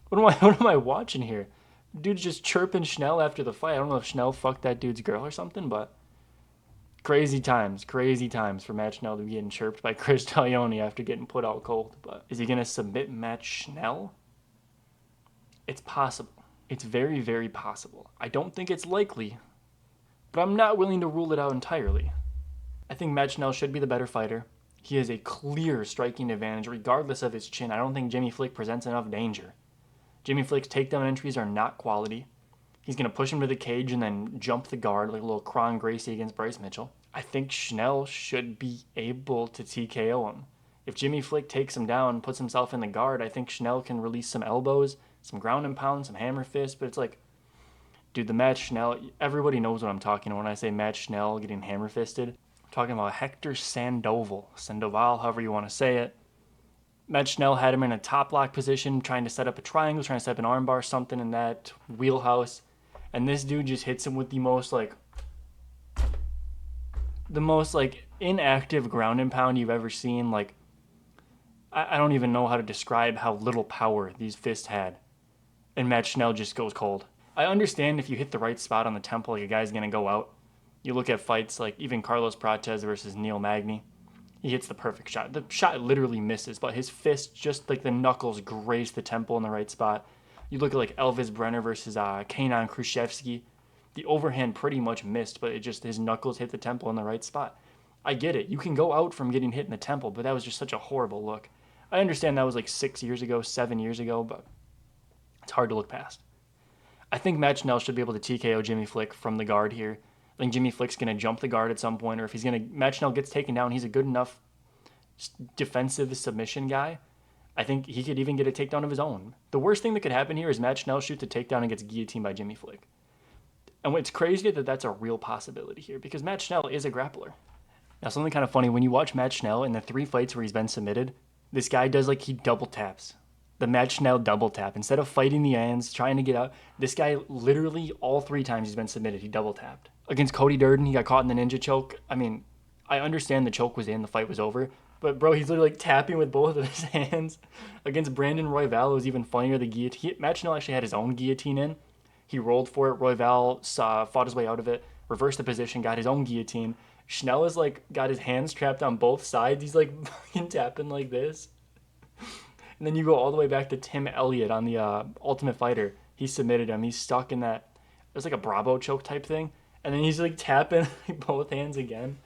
What am I watching here? Dude's just chirping Schnell after the fight. I don't know if Schnell fucked that dude's girl or something, but crazy times for Matt Schnell to be getting chirped by Chris Tione after getting put out cold. But is he gonna submit Matt Schnell? It's possible. It's very, very possible. I don't think it's likely, but I'm not willing to rule it out entirely. I think Matt Schnell should be the better fighter. He has a clear striking advantage regardless of his chin. I don't think Jimmy Flick presents enough danger. Jimmy Flick's takedown entries are not quality. He's going to push him to the cage and then jump the guard like a little Kron Gracie against Bryce Mitchell. I think Schnell should be able to TKO him. If Jimmy Flick takes him down and puts himself in the guard, I think Schnell can release some elbows, some ground and pound, some hammer fists, but it's like, dude, the Matt Schnell, everybody knows what I'm talking about when I say Matt Schnell getting hammer fisted. I'm talking about Hector Sandoval, however you want to say it. Matt Schnell had him in a top lock position, trying to set up a triangle, trying to set up an armbar, something in that wheelhouse. And this dude just hits him with the most inactive ground and pound you've ever seen. Like, I don't even know how to describe how little power these fists had. And Matt Schnell just goes cold. I understand if you hit the right spot on the temple, like a guy's going to go out. You look at fights like even Carlos Prates versus Neil Magny. He hits the perfect shot. The shot literally misses, but his fist, just like the knuckles, graze the temple in the right spot. You look at like Elvis Brenner versus Kenan Khrushchevsky. The overhand pretty much missed, but his knuckles hit the temple in the right spot. I get it. You can go out from getting hit in the temple, but that was just such a horrible look. I understand that was like 6 years ago, 7 years ago, but it's hard to look past. I think Matt Schnell should be able to TKO Jimmy Flick from the guard here. I think Jimmy Flick's going to jump the guard at some point, or if Matt Schnell gets taken down, he's a good enough defensive submission guy. I think he could even get a takedown of his own. The worst thing that could happen here is Matt Schnell shoots a takedown and gets guillotined by Jimmy Flick. And it's crazy that that's a real possibility here, because Matt Schnell is a grappler. Now, something kind of funny, when you watch Matt Schnell in the 3 fights where he's been submitted, this guy does he double taps. The Matt Schnell double tap. Instead of fighting the hands, trying to get out, this guy literally all 3 times he's been submitted, he double tapped. Against Cody Durden, he got caught in the ninja choke. I mean, I understand the choke was in, the fight was over, but bro, he's literally tapping with both of his hands. Against Brandon Royval, it was even funnier. The guillotine. Matt Schnell actually had his own guillotine in. He rolled for it. Royval fought his way out of it, reversed the position, got his own guillotine. Schnell is got his hands trapped on both sides. He's fucking tapping like this. And then you go all the way back to Tim Elliott on the Ultimate Fighter. He submitted him. He's stuck in that. It was like a Bravo choke type thing. And then he's tapping both hands again.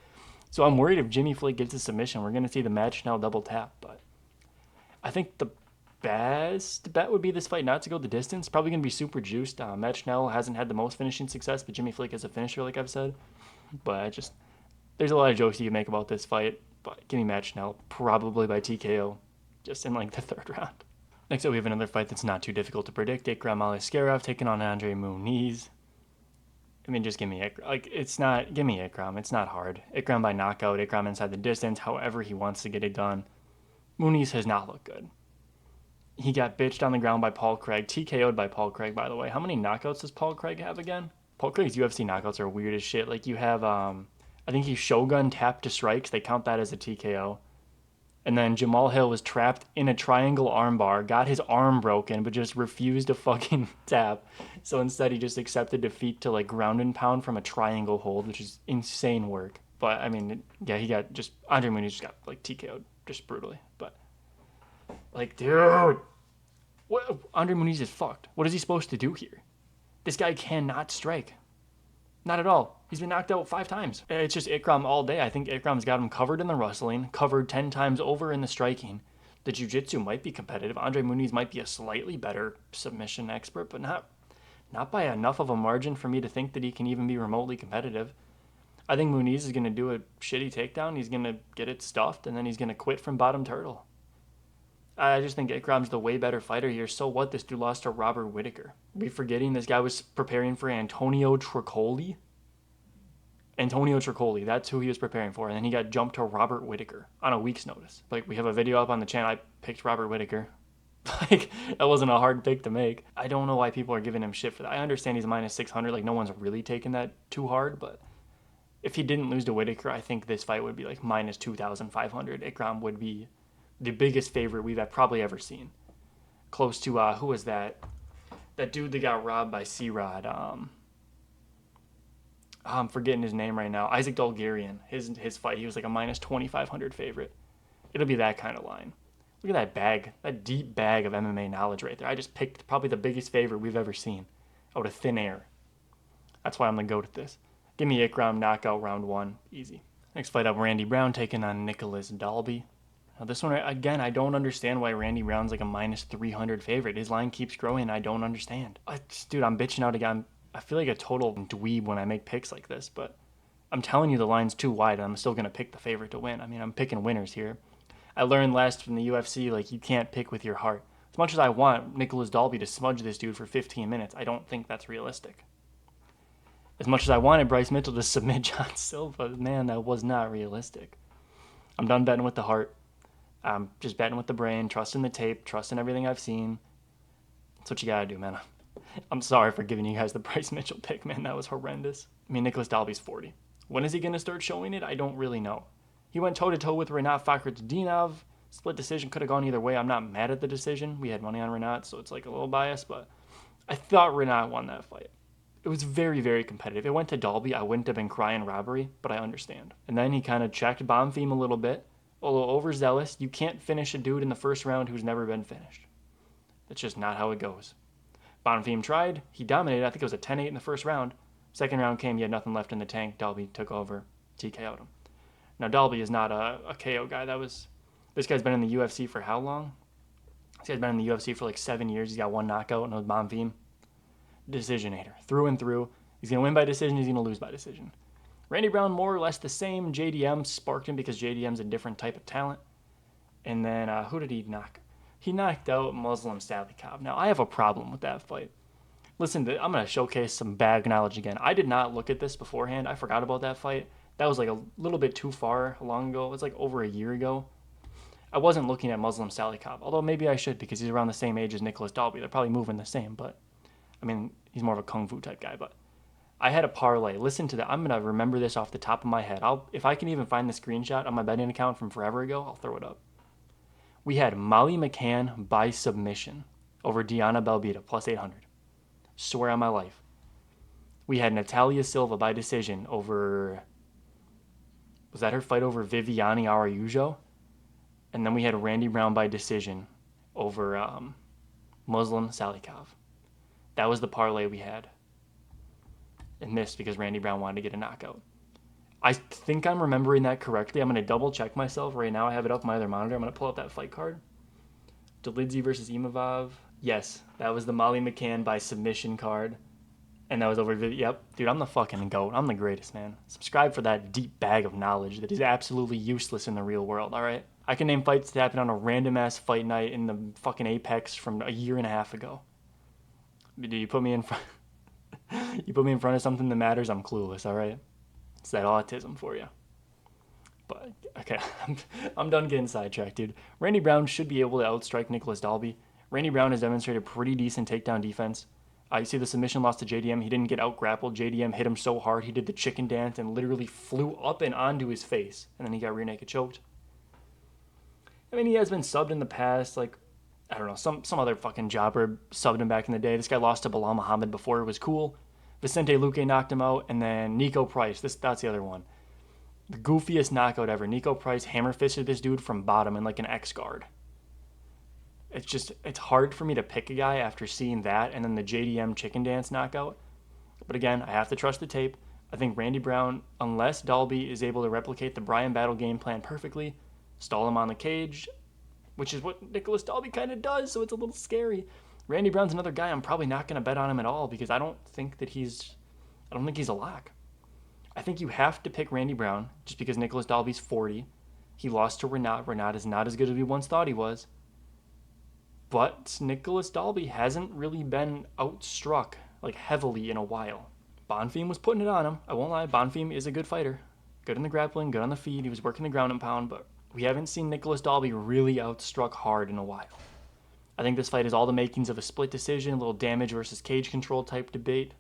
So I'm worried if Jimmy Flick gets a submission, we're going to see the Matt Schnell double tap. But I think the best bet would be this fight not to go the distance. Probably going to be super juiced. Matt Schnell hasn't had the most finishing success, but Jimmy Flick is a finisher, like I've said. But there's a lot of jokes you can make about this fight. But give me Matt Schnell, probably by TKO, just in the 3rd round. Next up, we have another fight that's not too difficult to predict. Ikram Aliskerov taking on Andre Muniz. I mean, just give me Ikram. Give me Ikram. It's not hard. Ikram by knockout. Ikram inside the distance. However he wants to get it done. Muniz has not looked good. He got bitched on the ground by Paul Craig. TKO'd by Paul Craig, by the way. How many knockouts does Paul Craig have again? Paul Craig's UFC knockouts are weird as shit. You have, I think he Shogun tapped to strikes. They count that as a TKO. And then Jamal Hill was trapped in a triangle armbar, got his arm broken, but just refused to fucking tap. So instead, he just accepted defeat to like ground and pound from a triangle hold, which is insane work. But I mean, yeah, he got just Andre Muniz just got like TKO'd just brutally. But like, dude, what Andre Muniz is fucked. What is he supposed to do here? This guy cannot strike. Not at all. He's been knocked out 5 times. It's just Ikram all day. I think Ikram's got him covered in the wrestling, covered 10 times over in the striking. The jiu-jitsu might be competitive. Andre Muniz might be a slightly better submission expert, but not by enough of a margin for me to think that he can even be remotely competitive. I think Muniz is going to do a shitty takedown. He's going to get it stuffed, and then he's going to quit from bottom turtle. I just think Ikram's the way better fighter here. So what? This dude lost to Robert Whittaker. Are we forgetting this guy was preparing for Antonio Tricoli? Antonio Tricoli, that's who he was preparing for. And then he got jumped to Robert Whittaker on a week's notice. Like, we have a video up on the channel. I picked Robert Whittaker. Like, that wasn't a hard pick to make. I don't know why people are giving him shit for that. I understand he's minus 600. Like, no one's really taking that too hard. But if he didn't lose to Whittaker, I think this fight would be like minus 2,500. Ikram would be the biggest favorite we've probably ever seen. Close to, who was that? That dude that got robbed by C-Rod. I'm forgetting his name right now. Isaac Dolgarian. His fight, he was like a minus 2,500 favorite. It'll be that kind of line. Look at that bag, that deep bag of MMA knowledge right there. I just picked probably the biggest favorite we've ever seen out of thin air. That's why I'm the GOAT at this. Give me Ikram, knockout, round 1. Easy. Next fight up, Randy Brown taking on Nicholas Dalby. Now this one, again, I don't understand why Randy Brown's like a minus 300 favorite. His line keeps growing. I don't understand. Dude, I'm bitching out again. I feel like a total dweeb when I make picks like this, but I'm telling you the line's too wide, and I'm still going to pick the favorite to win. I mean, I'm picking winners here. I learned last from the UFC, like, you can't pick with your heart. As much as I want Nicholas Dalby to smudge this dude for 15 minutes, I don't think that's realistic. As much as I wanted Bryce Mitchell to submit John Silva, man, that was not realistic. I'm done betting with the heart. I'm just betting with the brain, trusting the tape, trusting everything I've seen. That's what you gotta do, man. I'm sorry for giving you guys the Bryce Mitchell pick, man. That was horrendous. I mean, Nicholas Dalby's 40. When is he gonna start showing it? I don't really know. He went toe-to-toe with Renat Fakhretdinov. Split decision, could have gone either way. I'm not mad at the decision. We had money on Renat, so it's like a little biased, but I thought Renat won that fight. It was very, very competitive. It went to Dalby. I wouldn't have been crying robbery, but I understand. And then he kind of checked Bonfim a little bit. A little overzealous. You can't finish a dude in the first round who's never been finished. That's just not how it goes. Bonfim tried. He dominated. I think it was a 10-8 in the first round. Second round came. He had nothing left in the tank. Dalby took over. TKO'd him. Now, Dalby is not a KO guy. This guy's been in the UFC for how long? This guy's been in the UFC for like 7 years. He's got 1 knockout, and it was Bonfim. Decisionator. Through and through. He's going to win by decision. He's going to lose by decision. Randy Brown, more or less the same. JDM sparked him because JDM's a different type of talent. And then, who did he knock? He knocked out Muslim Salikov. Now, I have a problem with that fight. Listen, I'm going to showcase some bag knowledge again. I did not look at this beforehand. I forgot about that fight. That was like a little bit too far long ago. It was like over a year ago. I wasn't looking at Muslim Salikov, although maybe I should because he's around the same age as Nicholas Dalby. They're probably moving the same, but I mean, he's more of a kung fu type guy, but I had a parlay. Listen to that. I'm going to remember this off the top of my head. If I can even find the screenshot on my betting account from forever ago, I'll throw it up. We had Molly McCann by submission over Diana Belbita, plus 800. Swear on my life. We had Natalia Silva by decision over... Was that her fight over Viviane Araújo? And then we had Randy Brown by decision over Muslim Salikov. That was the parlay we had. And missed because Randy Brown wanted to get a knockout. I think I'm remembering that correctly. I'm going to double check myself right now. I have it up on my other monitor. I'm going to pull up that fight card. Dolidze versus Imavov. Yes, that was the Molly McCann by submission card. And that was over. Yep, dude, I'm the fucking GOAT. I'm the greatest, man. Subscribe for that deep bag of knowledge that is absolutely useless in the real world, all right? I can name fights that happened on a random-ass fight night in the fucking Apex from a year and a half ago. Do you put me in front... You put me in front of something that matters, I'm clueless, all right? It's that autism for you. But, okay, I'm done getting sidetracked, dude. Randy Brown should be able to outstrike Nicholas Dalby. Randy Brown has demonstrated pretty decent takedown defense. You see the submission loss to JDM. He didn't get out-grappled. JDM hit him so hard, he did the chicken dance and literally flew up and onto his face. And then he got rear naked choked. I mean, he has been subbed in the past. Like, I don't know, some other fucking jobber subbed him back in the day. This guy lost to Bilal Muhammad before it was cool. Vicente Luque knocked him out, and then Nico Price. That's the other one. The goofiest knockout ever. Nico Price hammer fisted this dude from bottom in like an X guard. It's hard for me to pick a guy after seeing that and then the JDM chicken dance knockout. But again, I have to trust the tape. I think Randy Brown, unless Dalby is able to replicate the Brian Battle game plan perfectly, stall him on the cage, which is what Nicholas Dalby kind of does, so it's a little scary. Randy Brown's another guy I'm probably not going to bet on him at all because I don't think he's a lock. I think you have to pick Randy Brown just because Nicholas Dalby's 40. He lost to Renat. Renat is not as good as we once thought he was. But Nicholas Dalby hasn't really been outstruck like heavily in a while. Bonfim was putting it on him. I won't lie, Bonfim is a good fighter. Good in the grappling, good on the feet. He was working the ground and pound, but we haven't seen Nicholas Dalby really outstruck hard in a while. I think this fight has all the makings of a split decision, a little damage versus cage control type debate.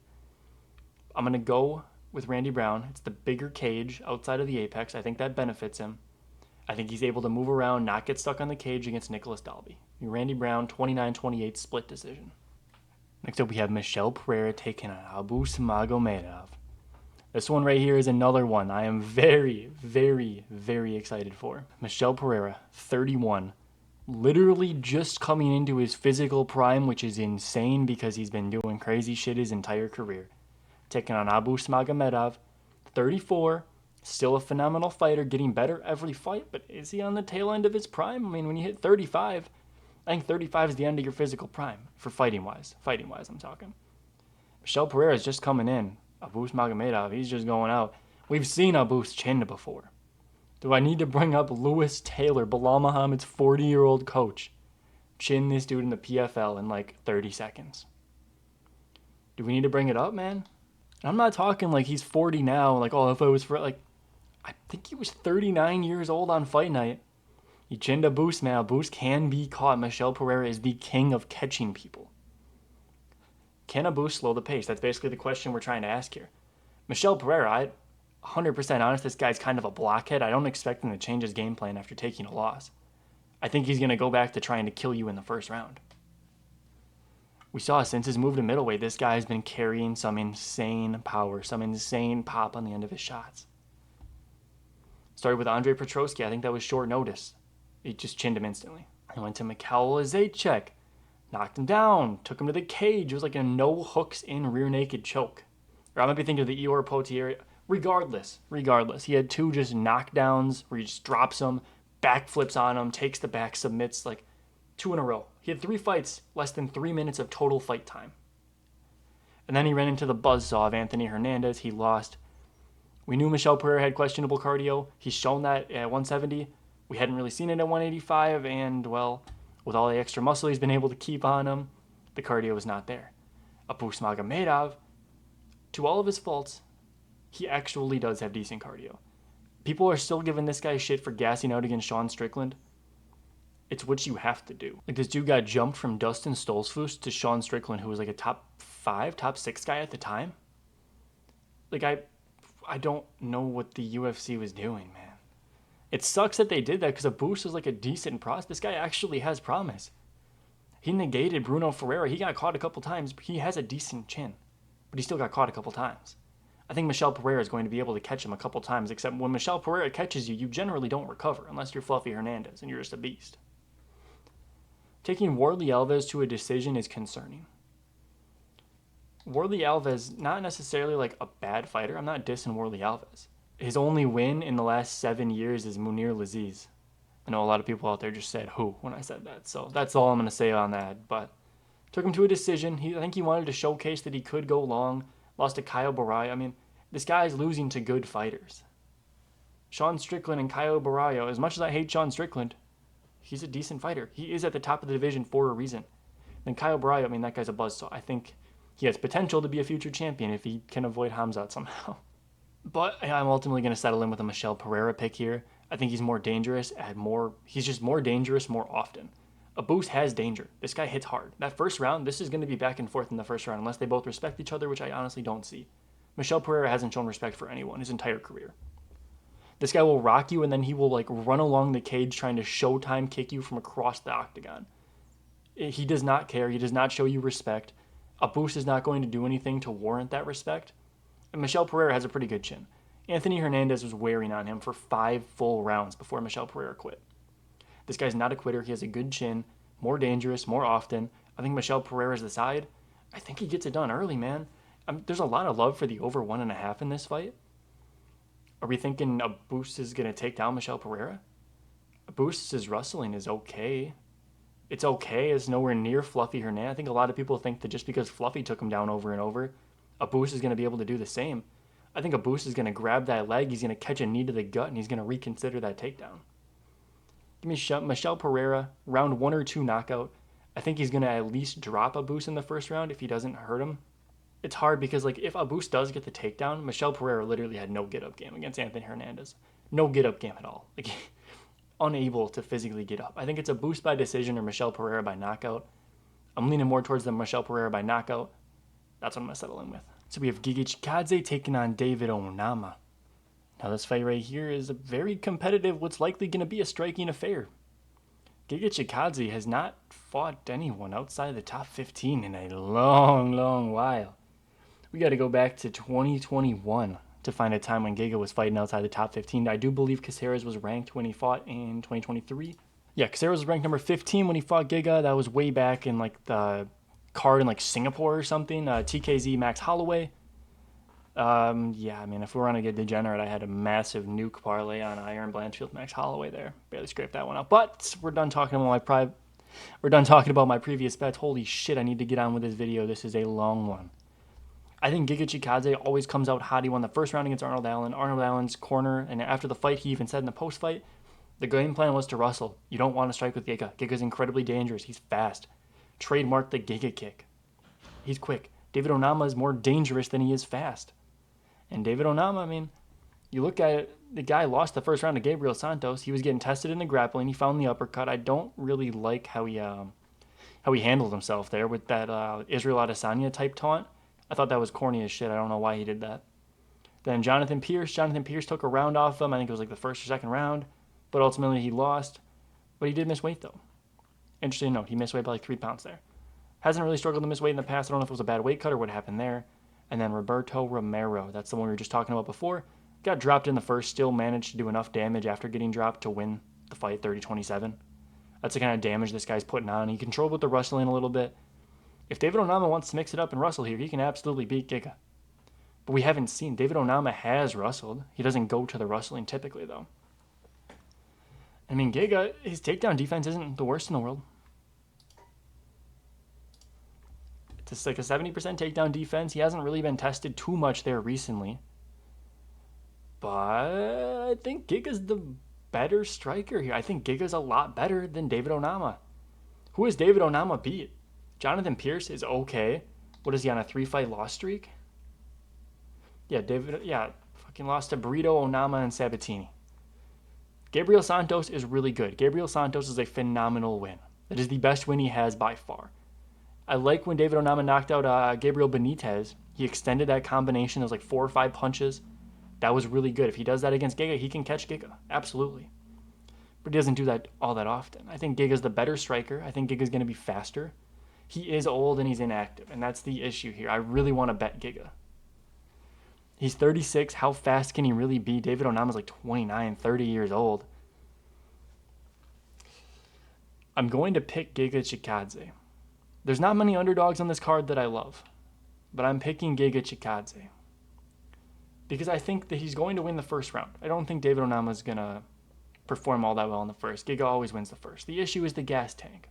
I'm going to go with Randy Brown. It's the bigger cage outside of the apex. I think that benefits him. I think he's able to move around, not get stuck on the cage against Nicholas Dalby. Randy Brown, 29-28 split decision. Next up, we have Michel Pereira taking on Abus Magomedov. This one right here is another one I am very, very, very excited for. Michel Pereira, 31, literally just coming into his physical prime, which is insane because he's been doing crazy shit his entire career. Taking on Abus Magomedov, 34, still a phenomenal fighter, getting better every fight, but is he on the tail end of his prime? I mean, when you hit 35, I think 35 is the end of your physical prime for fighting-wise. Fighting-wise, I'm talking. Michel Pereira is just coming in. Abus Magomedov, he's just going out. We've seen Abus chinned before. Do I need to bring up Lewis Taylor, Bilal Muhammad's 40-year-old coach? Chin this dude in the PFL in like 30 seconds. Do we need to bring it up, man? I'm not talking like he's 40 now, like, oh, if I was for, like, I think he was 39 years old on fight night. He chinned Abus, man. Abus can be caught. Michel Pereira is the king of catching people. Can Abus slow the pace? That's basically the question we're trying to ask here. Michel Pereira, I'm 100% honest, this guy's kind of a blockhead. I don't expect him to change his game plan after taking a loss. I think he's going to go back to trying to kill you in the first round. We saw since his move to middleweight, this guy has been carrying some insane power, some insane pop on the end of his shots. Started with Andre Petrosky. I think that was short notice. He just chinned him instantly. He went to Mikhail Zaychek, knocked him down, took him to the cage. It was like a no hooks in rear naked choke. Or I might be thinking of the Eeyore Potier. Regardless, he had two just knockdowns where he just drops him, backflips on him, takes the back, submits, like 2 in a row. He had 3 fights, less than 3 minutes of total fight time. And then he ran into the buzzsaw of Anthony Hernandez. He lost. We knew Michel Pereira had questionable cardio. He's shown that at 170. We hadn't really seen it at 185, and, well, with all the extra muscle he's been able to keep on him, the cardio was not there. Abus Magomedov, to all of his faults, he actually does have decent cardio. People are still giving this guy shit for gassing out against Sean Strickland. It's what you have to do. Like, this dude got jumped from Dustin Stolzfus to Sean Strickland, who was like a top 5, top 6 guy at the time. Like, I don't know what the UFC was doing, man. It sucks that they did that because Abus is like a decent prospect. This guy actually has promise. He negated Bruno Ferreira. He got caught a couple times. He has a decent chin, but he still got caught a couple times. I think Michel Pereira is going to be able to catch him a couple times, except when Michel Pereira catches you, you generally don't recover unless you're Fluffy Hernandez and you're just a beast. Taking Warlley Alves to a decision is concerning. Warlley Alves, not necessarily like a bad fighter. I'm not dissing Warlley Alves. His only win in the last 7 years is Munir Laziz. I know a lot of people out there just said who when I said that, so that's all I'm going to say on that. But took him to a decision. I think he wanted to showcase that he could go long. Lost to Caio Baralho. I mean, this guy's losing to good fighters. Sean Strickland and Caio Baralho, as much as I hate Sean Strickland, he's a decent fighter. He is at the top of the division for a reason. Then Caio Baralho, I mean, that guy's a buzzsaw. I think he has potential to be a future champion if he can avoid Hamzat somehow. But I'm ultimately going to settle in with a Michel Pereira pick here. I think he's more dangerous he's just more dangerous more often. Abus has danger. This guy hits hard. That first round, this is going to be back and forth in the first round unless they both respect each other, which I honestly don't see. Michel Pereira hasn't shown respect for anyone his entire career. This guy will rock you, and then he will like run along the cage trying to showtime kick you from across the octagon. He does not care. He does not show you respect. A boost is not going to do anything to warrant that respect. And Michel Pereira has a pretty good chin. Anthony Hernandez was wearing on him for 5 full rounds before Michel Pereira quit. This guy's not a quitter. He has a good chin, more dangerous, more often. I think Michel Pereira's the side. I think he gets it done early, man. There's a lot of love for the over 1.5 in this fight. Are we thinking a boost is going to take down Michel Pereira? A boost's wrestling is okay. It's okay. It's nowhere near Fluffy Hernandez. I think a lot of people think that just because Fluffy took him down over and over, a boost is going to be able to do the same. I think a boost is going to grab that leg, he's going to catch a knee to the gut, and he's going to reconsider that takedown. Give me Michel Pereira, round 1 or 2 knockout. I think he's going to at least drop a boost in the first round if he doesn't hurt him. It's hard because like if a boost does get the takedown, Michel Pereira literally had no get-up game against Anthony Hernandez. No get-up game at all. Like unable to physically get up. I think it's a boost by decision or Michel Pereira by knockout. I'm leaning more towards the Michel Pereira by knockout. That's what I'm going to settle in with. So we have Giga Chikadze taking on David Onama. Now this fight right here is a very competitive, what's likely going to be a striking affair. Giga Chikadze has not fought anyone outside the top 15 in a long, long while. We got to go back to 2021 to find a time when Giga was fighting outside the top 15. I do believe Caceres was ranked when he fought in 2023. Yeah, Caceres was ranked number 15 when he fought Giga. That was way back in like the card in like Singapore or something. TKZ Max Holloway. Yeah, I mean, if we were on to get degenerate, I had a massive nuke parlay on Iron Blanchfield Max Holloway there. Barely scraped that one out. But we're done talking about my previous bets. Holy shit, I need to get on with this video. This is a long one. I think Giga Chikadze always comes out hot. He won the first round against Arnold Allen. Arnold Allen's corner, and after the fight, he even said in the post-fight, the game plan was to wrestle. You don't want to strike with Giga. Giga's incredibly dangerous. He's fast. Trademark the Giga kick. He's quick. David Onama is more dangerous than he is fast. And David Onama, I mean, you look at it, the guy lost the first round to Gabriel Santos. He was getting tested in the grappling. He found the uppercut. I don't really like how he handled himself there with that Israel Adesanya type taunt. I thought that was corny as shit. I don't know why he did that. Then Jonathan Pierce took a round off him. I think it was like the first or second round. But ultimately he lost. But he did miss weight though. Interesting note, he missed weight by like 3 pounds there. Hasn't really struggled to miss weight in the past. I don't know if it was a bad weight cut or what happened there. And then Roberto Romero, that's the one we were just talking about before. Got dropped in the first, still managed to do enough damage after getting dropped to win the fight 30-27. That's the kind of damage this guy's putting on. He controlled with the wrestling a little bit. If David Onama wants to mix it up and wrestle here, he can absolutely beat Giga. But we haven't seen. David Onama has wrestled. He doesn't go to the wrestling typically, though. I mean, Giga, his takedown defense isn't the worst in the world. It's like a 70% takedown defense. He hasn't really been tested too much there recently. But I think Giga's the better striker here. I think Giga's a lot better than David Onama. Who has David Onama beat? Jonathan Pierce is okay. What is he on, a 3-fight loss streak? Yeah, fucking lost to Burrito, Onama, and Sabatini. Gabriel Santos is really good. Gabriel Santos is a phenomenal win. That is the best win he has by far. I like when David Onama knocked out Gabriel Benitez. He extended that combination. There was like 4 or 5 punches. That was really good. If he does that against Giga, he can catch Giga. Absolutely. But he doesn't do that all that often. I think Giga's the better striker. I think Giga's going to be faster. He is old and he's inactive, and that's the issue here. I really want to bet Giga. He's 36. How fast can he really be? David Onama's like 29, 30 years old. I'm going to pick Giga Chikadze. There's not many underdogs on this card that I love, but I'm picking Giga Chikadze because I think that he's going to win the first round. I don't think David Onama is going to perform all that well in the first. Giga always wins the first. The issue is the gas tank.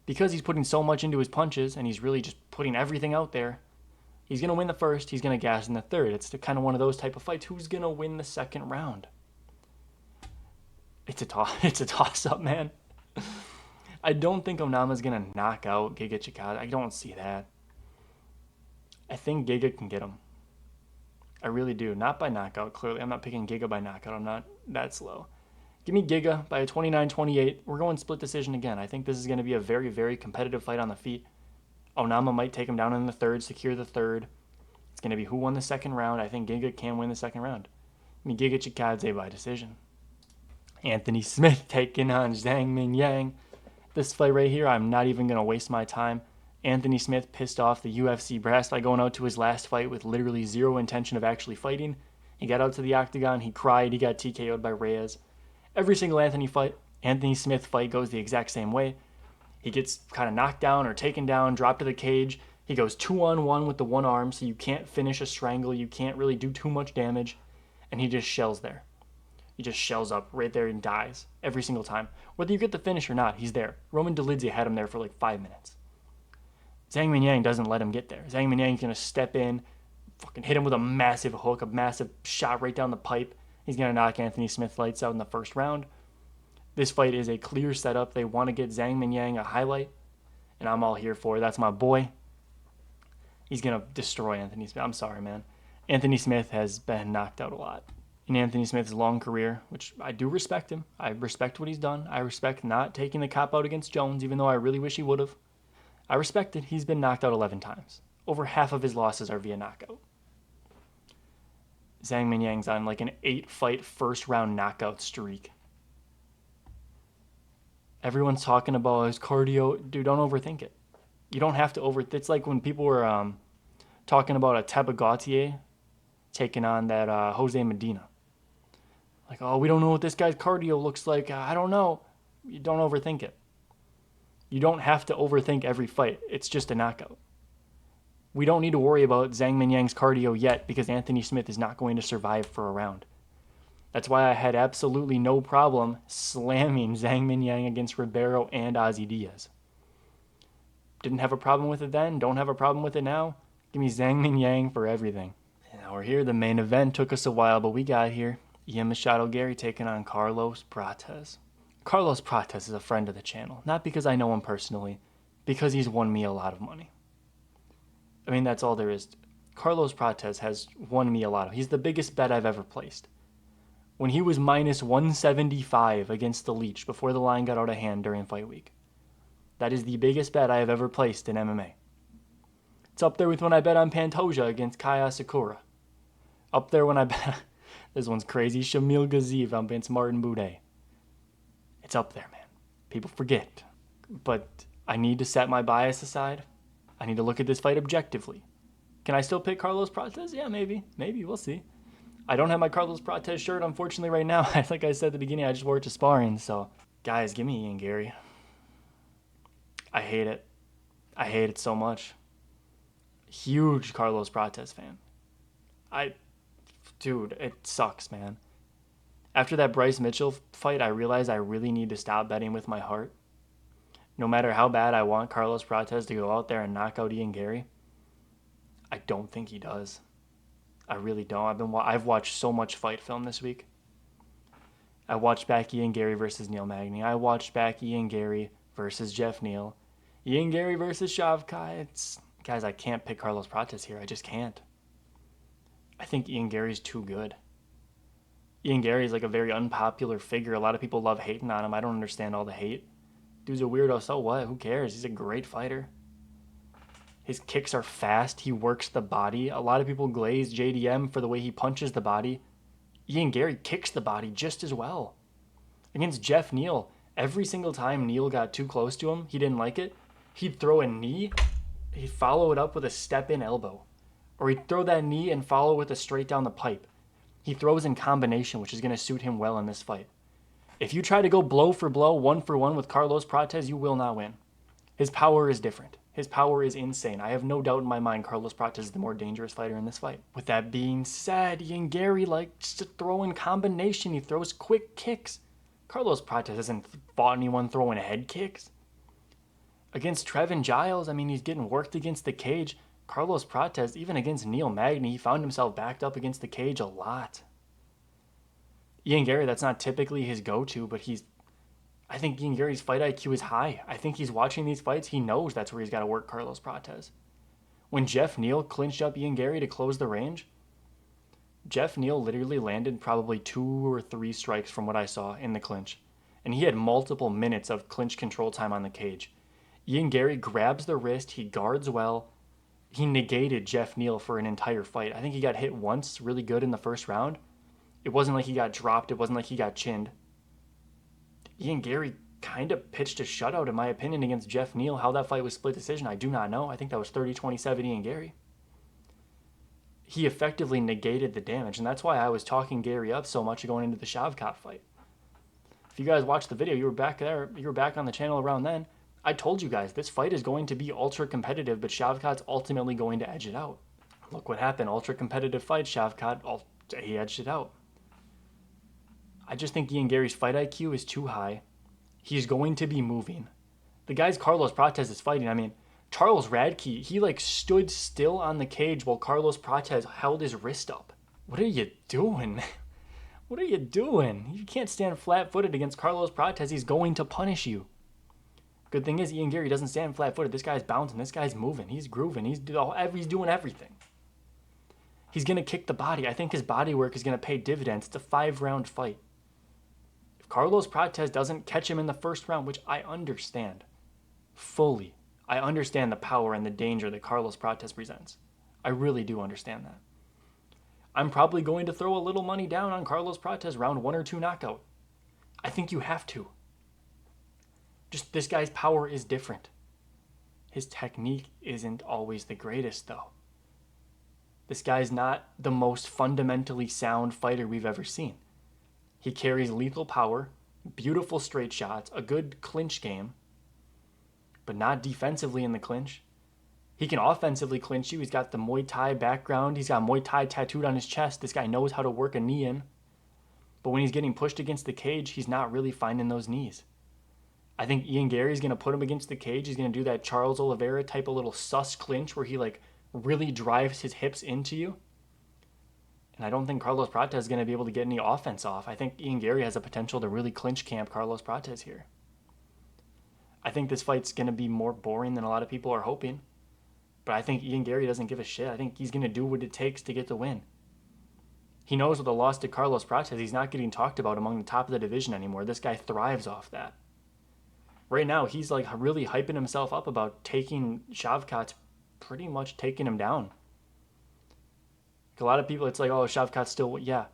Because he's putting so much into his punches and he's really just putting everything out there, he's going to win the first, he's going to gas in the third. It's kind of one of those type of fights. Who's going to win the second round? It's a toss-up, man. I don't think Onama's going to knock out Giga Chikadze. I don't see that. I think Giga can get him. I really do. Not by knockout, clearly. I'm not picking Giga by knockout. I'm not that slow. Give me Giga by a 29-28. We're going split decision again. I think this is going to be a very, very competitive fight on the feet. Onama might take him down in the third, secure the third. It's going to be who won the second round. I think Giga can win the second round. Giga Chikadze by decision. Anthony Smith taking on Zhang Mingyang. This fight right here, I'm not even going to waste my time. Anthony Smith pissed off the UFC brass by going out to his last fight with literally zero intention of actually fighting. He got out to the octagon, he cried, he got TKO'd by Reyes. Every single Anthony Smith fight goes the exact same way. He gets kind of knocked down or taken down, dropped to the cage. He goes 2-on-1 with the one arm, so you can't finish a strangle, you can't really do too much damage, and he just shells there. He just shells up right there and dies every single time. Whether you get the finish or not, he's there. Roman Dolidze had him there for like 5 minutes. Zhang Mingyang doesn't let him get there. Zhang Mingyang's going to step in, fucking hit him with a massive hook, a massive shot right down the pipe. He's going to knock Anthony Smith lights out in the first round. This fight is a clear setup. They want to get Zhang Mingyang a highlight, and I'm all here for it. That's my boy. He's going to destroy Anthony Smith. I'm sorry, man. Anthony Smith has been knocked out a lot. In Anthony Smith's long career, which I do respect him. I respect what he's done. I respect not taking the cop out against Jones, even though I really wish he would have. I respect it. He's been knocked out 11 times. Over half of his losses are via knockout. Zhang Mingyang's on like an 8-fight first-round knockout streak. Everyone's talking about his cardio. Dude, don't overthink it. You don't have to It's like when people were talking about a Teba Gautier taking on that Jose Medina. Like, oh, we don't know what this guy's cardio looks like. I don't know. You don't overthink it. You don't have to overthink every fight. It's just a knockout. We don't need to worry about Zhang Mingyang's cardio yet because Anthony Smith is not going to survive for a round. That's why I had absolutely no problem slamming Zhang Mingyang against Ribeiro and Ozzy Diaz. Didn't have a problem with it then. Don't have a problem with it now. Give me Zhang Mingyang for everything. And now we're here. The main event took us a while, but we got here. Ian Machado Gary taking on Carlos Prates. Carlos Prates is a friend of the channel. Not because I know him personally, because he's won me a lot of money. I mean, that's all there is. Carlos Prates has won me a lot. He's the biggest bet I've ever placed. When he was minus 175 against the Leech before the line got out of hand during fight week. That is the biggest bet I have ever placed in MMA. It's up there with when I bet on Pantoja against Kaya Sakura. Up there when I bet... This one's crazy. Shamil Gaziev against Martin Boudet. It's up there, man. People forget. But I need to set my bias aside. I need to look at this fight objectively. Can I still pick Carlos Prates? Yeah, maybe. Maybe. We'll see. I don't have my Carlos Prates shirt, unfortunately, right now. Like I said at the beginning, I just wore it to sparring. So, guys, give me Ian Gary. I hate it. I hate it so much. Huge Carlos Prates fan. Dude, it sucks, man. After that Bryce Mitchell fight, I realized I really need to stop betting with my heart. No matter how bad I want Carlos Prates to go out there and knock out Ian Gary, I don't think he does. I really don't. I've watched so much fight film this week. I watched back Ian Gary versus Neil Magny. I watched back Ian Gary versus Jeff Neal. Ian Gary versus Shavkat. Guys, I can't pick Carlos Prates here. I just can't. I think Ian Gary's too good. Ian Gary's like a very unpopular figure. A lot of people love hating on him. I don't understand all the hate. Dude's a weirdo, so what? Who cares? He's a great fighter. His kicks are fast. He works the body. A lot of people glaze JDM for the way he punches the body. Ian Gary kicks the body just as well. Against Jeff Neal, every single time Neal got too close to him, he didn't like it, he'd throw a knee, he'd follow it up with a step-in elbow. Or he'd throw that knee and follow with a straight down the pipe. He throws in combination, which is going to suit him well in this fight. If you try to go blow for blow, 1-for-1 with Carlos Prates, you will not win. His power is different. His power is insane. I have no doubt in my mind Carlos Prates is the more dangerous fighter in this fight. With that being said, Ian Gary likes to throw in combination. He throws quick kicks. Carlos Prates hasn't fought anyone throwing head kicks. Against Trevin Giles, I mean, he's getting worked against the cage. Carlos Prates, even against Neil Magny, he found himself backed up against the cage a lot. Ian Gary, that's not typically his go-to, but I think Ian Gary's fight IQ is high. I think he's watching these fights. He knows that's where he's got to work Carlos Prates. When Jeff Neal clinched up Ian Gary to close the range, Jeff Neal literally landed probably 2 or 3 strikes from what I saw in the clinch. And he had multiple minutes of clinch control time on the cage. Ian Gary grabs the wrist. He guards well. He negated Jeff Neal for an entire fight. I think he got hit once really good in the first round. It wasn't like he got dropped. It wasn't like he got chinned. Ian Gary kind of pitched a shutout, in my opinion, against Jeff Neal. How that fight was split decision, I do not know. I think that was 30-27 Ian Gary. He effectively negated the damage, and that's why I was talking Gary up so much going into the Shavkat fight. If you guys watched the video, you were back there, you were back on the channel around then. I told you guys this fight is going to be ultra competitive, but Shavkat's ultimately going to edge it out. Look what happened. Ultra competitive fight, Shavkat, he edged it out. I just think Ian Gary's fight IQ is too high. He's going to be moving. The guy's Carlos Prates is fighting. I mean, Charles Radke, he like stood still on the cage while Carlos Prates held his wrist up. What are you doing? What are you doing? You can't stand flat-footed against Carlos Prates. He's going to punish you. Good thing is Ian Gary doesn't stand flat-footed. This guy's bouncing. This guy's moving. He's grooving. He's doing everything. He's going to kick the body. I think his body work is going to pay dividends. It's a 5-round fight. If Carlos Prates doesn't catch him in the first round, which I understand fully, I understand the power and the danger that Carlos Prates presents. I really do understand that. I'm probably going to throw a little money down on Carlos Prates round 1 or 2 knockout. I think you have to. Just this guy's power is different. His technique isn't always the greatest, though. This guy's not the most fundamentally sound fighter we've ever seen. He carries lethal power, beautiful straight shots, a good clinch game, but not defensively in the clinch. He can offensively clinch you. He's got the Muay Thai background. He's got Muay Thai tattooed on his chest. This guy knows how to work a knee in. But when he's getting pushed against the cage, he's not really finding those knees. I think Ian Gary's going to put him against the cage. He's going to do that Charles Oliveira type of little sus clinch where he like really drives his hips into you. And I don't think Carlos Prates is going to be able to get any offense off. I think Ian Gary has the potential to really clinch camp Carlos Prates here. I think this fight's going to be more boring than a lot of people are hoping. But I think Ian Gary doesn't give a shit. I think he's going to do what it takes to get the win. He knows with a loss to Carlos Prates, he's not getting talked about among the top of the division anymore. This guy thrives off that. Right now, he's like really hyping himself up about taking Shavkat, pretty much taking him down. Like a lot of people, it's like, oh, Shavkat's still, yeah.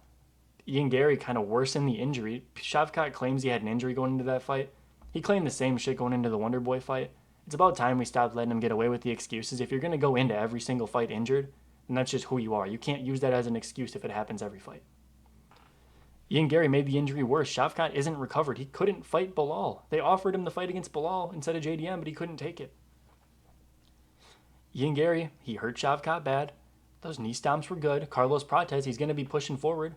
Ian Gary kind of worsened the injury. Shavkat claims he had an injury going into that fight. He claimed the same shit going into the Wonder Boy fight. It's about time we stopped letting him get away with the excuses. If you're going to go into every single fight injured, then that's just who you are. You can't use that as an excuse if it happens every fight. Ian Gary made the injury worse. Shavkat isn't recovered. He couldn't fight Bilal. They offered him the fight against Bilal instead of JDM, but he couldn't take it. Ian Gary, he hurt Shavkat bad. Those knee stomps were good. Carlos Prates, he's going to be pushing forward.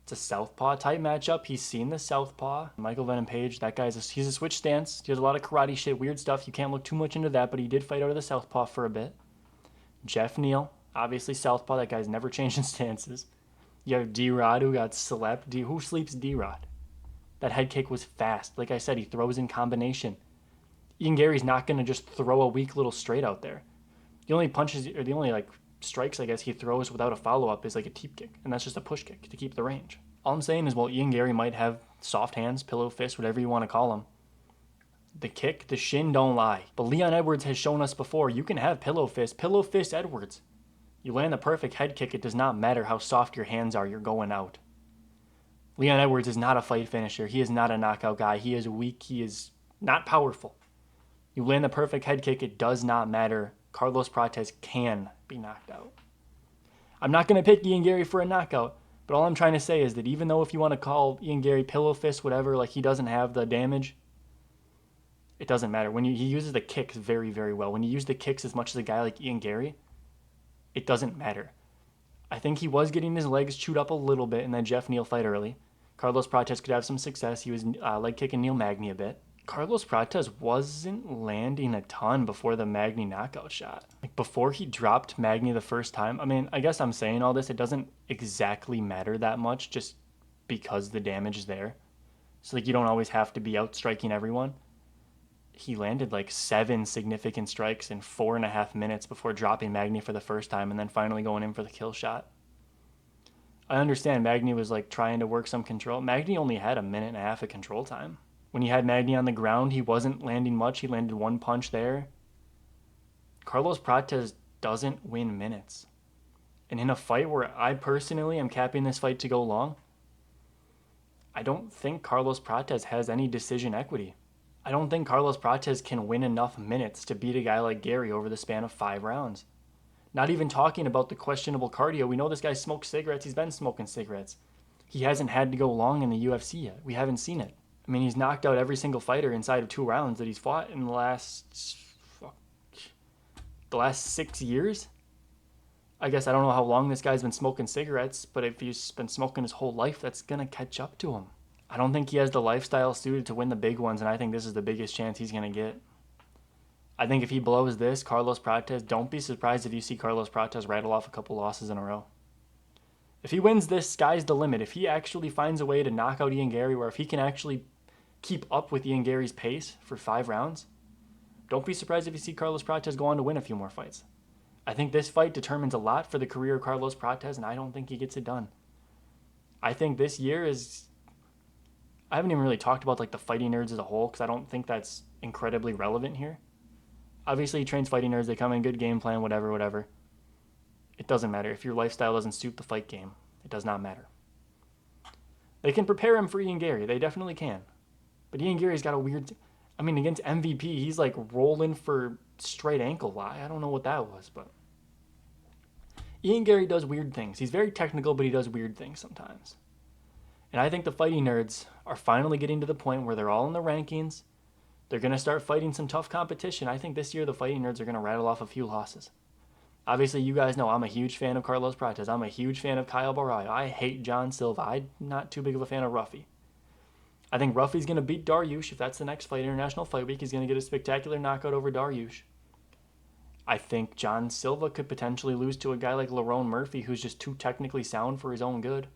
It's a southpaw type matchup. He's seen the southpaw. Michael Venom Page, that guy's he's a switch stance. He does a lot of karate shit, weird stuff. You can't look too much into that, but he did fight out of the southpaw for a bit. Jeff Neal, obviously southpaw. That guy's never changing stances. You have D-Rod, who got slept. Who sleeps D-Rod? That head kick was fast. Like I said, he throws in combination. Ian Gary's not going to just throw a weak little straight out there. The only punches, or the only like strikes, I guess, he throws without a follow-up is like a teep kick, and that's just a push kick to keep the range. All I'm saying is, well, Ian Gary might have soft hands, pillow fists, whatever you want to call them. The kick, the shin don't lie. But Leon Edwards has shown us before, you can have pillow fist Edwards. You land the perfect head kick, it does not matter how soft your hands are, you're going out. Leon Edwards is not a fight finisher. He is not a knockout guy. He is weak. He is not powerful. You land the perfect head kick, it does not matter. Carlos Prates can be knocked out. I'm not going to pick Ian Gary for a knockout, but all I'm trying to say is that even though if you want to call Ian Gary pillow fist, whatever, like he doesn't have the damage, it doesn't matter. When he uses the kicks very, very well. When you use the kicks as much as a guy like Ian Gary, it doesn't matter. I think he was getting his legs chewed up a little bit in that Jeff Neal fight early. Carlos Prates could have some success. He was leg kicking Neil Magny a bit. Carlos Prates wasn't landing a ton before the Magny knockout shot. Like before he dropped Magny the first time, I mean, I guess I'm saying all this, it doesn't exactly matter that much just because the damage is there. So like you don't always have to be out striking everyone. He landed like 7 significant strikes in 4.5 minutes before dropping Magny for the first time and then finally going in for the kill shot. I understand Magny was like trying to work some control. Magny only had 1.5 minutes of control time. When you had Magny on the ground, he wasn't landing much. He landed 1 punch there. Carlos Prates doesn't win minutes. And in a fight where I personally am capping this fight to go long, I don't think Carlos Prates has any decision equity. I don't think Carlos Prates can win enough minutes to beat a guy like Gary over the span of 5 rounds. Not even talking about the questionable cardio. We know this guy smokes cigarettes. He's been smoking cigarettes. He hasn't had to go long in the UFC yet. We haven't seen it. I mean, he's knocked out every single fighter inside of 2 rounds that he's fought in the last 6 years. I guess I don't know how long this guy's been smoking cigarettes, but if he's been smoking his whole life, that's going to catch up to him. I don't think he has the lifestyle suited to win the big ones, and I think this is the biggest chance he's going to get. I think if he blows this, Carlos Prates, don't be surprised if you see Carlos Prates rattle off a couple losses in a row. If he wins this, sky's the limit. If he actually finds a way to knock out Ian Gary, or if he can actually keep up with Ian Gary's pace for 5 rounds, don't be surprised if you see Carlos Prates go on to win a few more fights. I think this fight determines a lot for the career of Carlos Prates, and I don't think he gets it done. I think this year is... I haven't even really talked about like the fighting nerds as a whole, because I don't think that's incredibly relevant here. Obviously, he trains fighting nerds. They come in good game plan, whatever. It doesn't matter. If your lifestyle doesn't suit the fight game, it does not matter. They can prepare him for Ian Gary. They definitely can. But Ian Gary's got a weird... I mean, against MVP, he's like rolling for straight ankle lock. I don't know what that was, but... Ian Gary does weird things. He's very technical, but he does weird things sometimes. And I think the fighting nerds are finally getting to the point where they're all in the rankings. They're going to start fighting some tough competition. I think this year the fighting nerds are going to rattle off a few losses. Obviously, you guys know I'm a huge fan of Carlos Prates. I'm a huge fan of Kyle Barrayo. I hate John Silva. I'm not too big of a fan of Ruffy. I think Ruffy's going to beat Dariush. If that's the next fight, International Fight Week, he's going to get a spectacular knockout over Dariush. I think John Silva could potentially lose to a guy like Lerone Murphy, who's just too technically sound for his own good.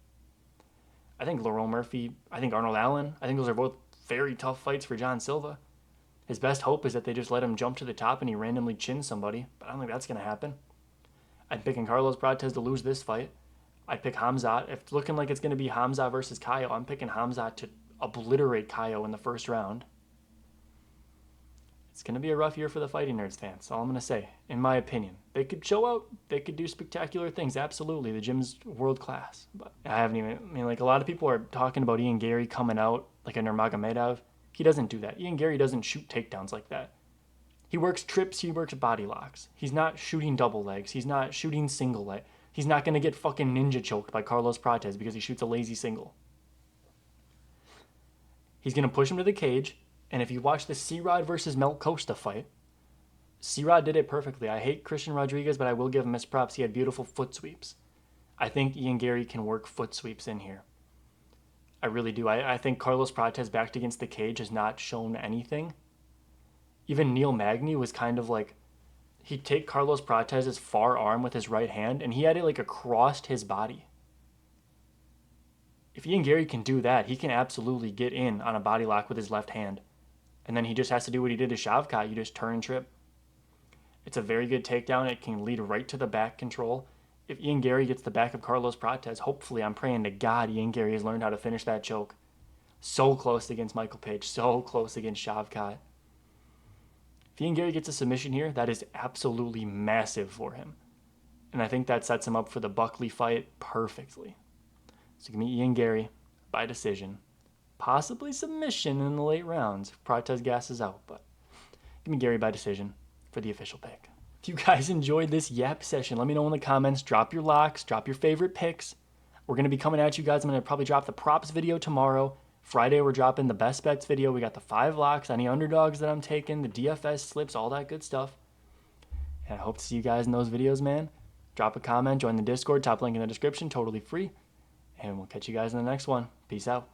I think Lerone Murphy, I think Arnold Allen, I think those are both very tough fights for John Silva. His best hope is that they just let him jump to the top and he randomly chins somebody, but I don't think that's going to happen. I'm picking Carlos Prates to lose this fight. I'd pick Hamzat. If it's looking like it's going to be Hamzat versus Caio, I'm picking Hamzat to obliterate Caio in the first round. It's going to be a rough year for the Fighting Nerds fans. That's all I'm going to say, in my opinion. They could show out. They could do spectacular things. Absolutely. The gym's world class. But I mean, like a lot of people are talking about Ian Gary coming out like a Nurmagomedov. He doesn't do that. Ian Gary doesn't shoot takedowns like that. He works trips. He works body locks. He's not shooting double legs. He's not shooting single leg. He's not going to get fucking ninja choked by Carlos Prates because he shoots a lazy single. He's going to push him to the cage. And if you watch the C-Rod versus Mel Costa fight, C-Rod did it perfectly. I hate Christian Rodriguez, but I will give him his props. He had beautiful foot sweeps. I think Ian Gary can work foot sweeps in here. I really do. I think Carlos Prates backed against the cage has not shown anything. Even Neil Magny was kind of like, he'd take Carlos Prates' far arm with his right hand, and he had it like across his body. If Ian Gary can do that, he can absolutely get in on a body lock with his left hand. And then he just has to do what he did to Shavkat. You just turn and trip. It's a very good takedown. It can lead right to the back control. If Ian Gary gets the back of Carlos Prates, hopefully, I'm praying to God Ian Gary has learned how to finish that choke. So close against Michael Page. So close against Shavkat. If Ian Gary gets a submission here, that is absolutely massive for him. And I think that sets him up for the Buckley fight perfectly. So give me Ian Gary by decision. Possibly submission in the late rounds if Prates gasses out, but give me Gary by decision for the official pick. If you guys enjoyed this yap session, let me know in the comments. Drop your locks, drop your favorite picks. We're going to be coming at you guys. I'm going to probably drop the props video tomorrow. Friday, we're dropping the best bets video. We got the 5 locks, any underdogs that I'm taking, the DFS slips, all that good stuff. And I hope to see you guys in those videos, man. Drop a comment, join the Discord, top link in the description, totally free. And we'll catch you guys in the next one. Peace out.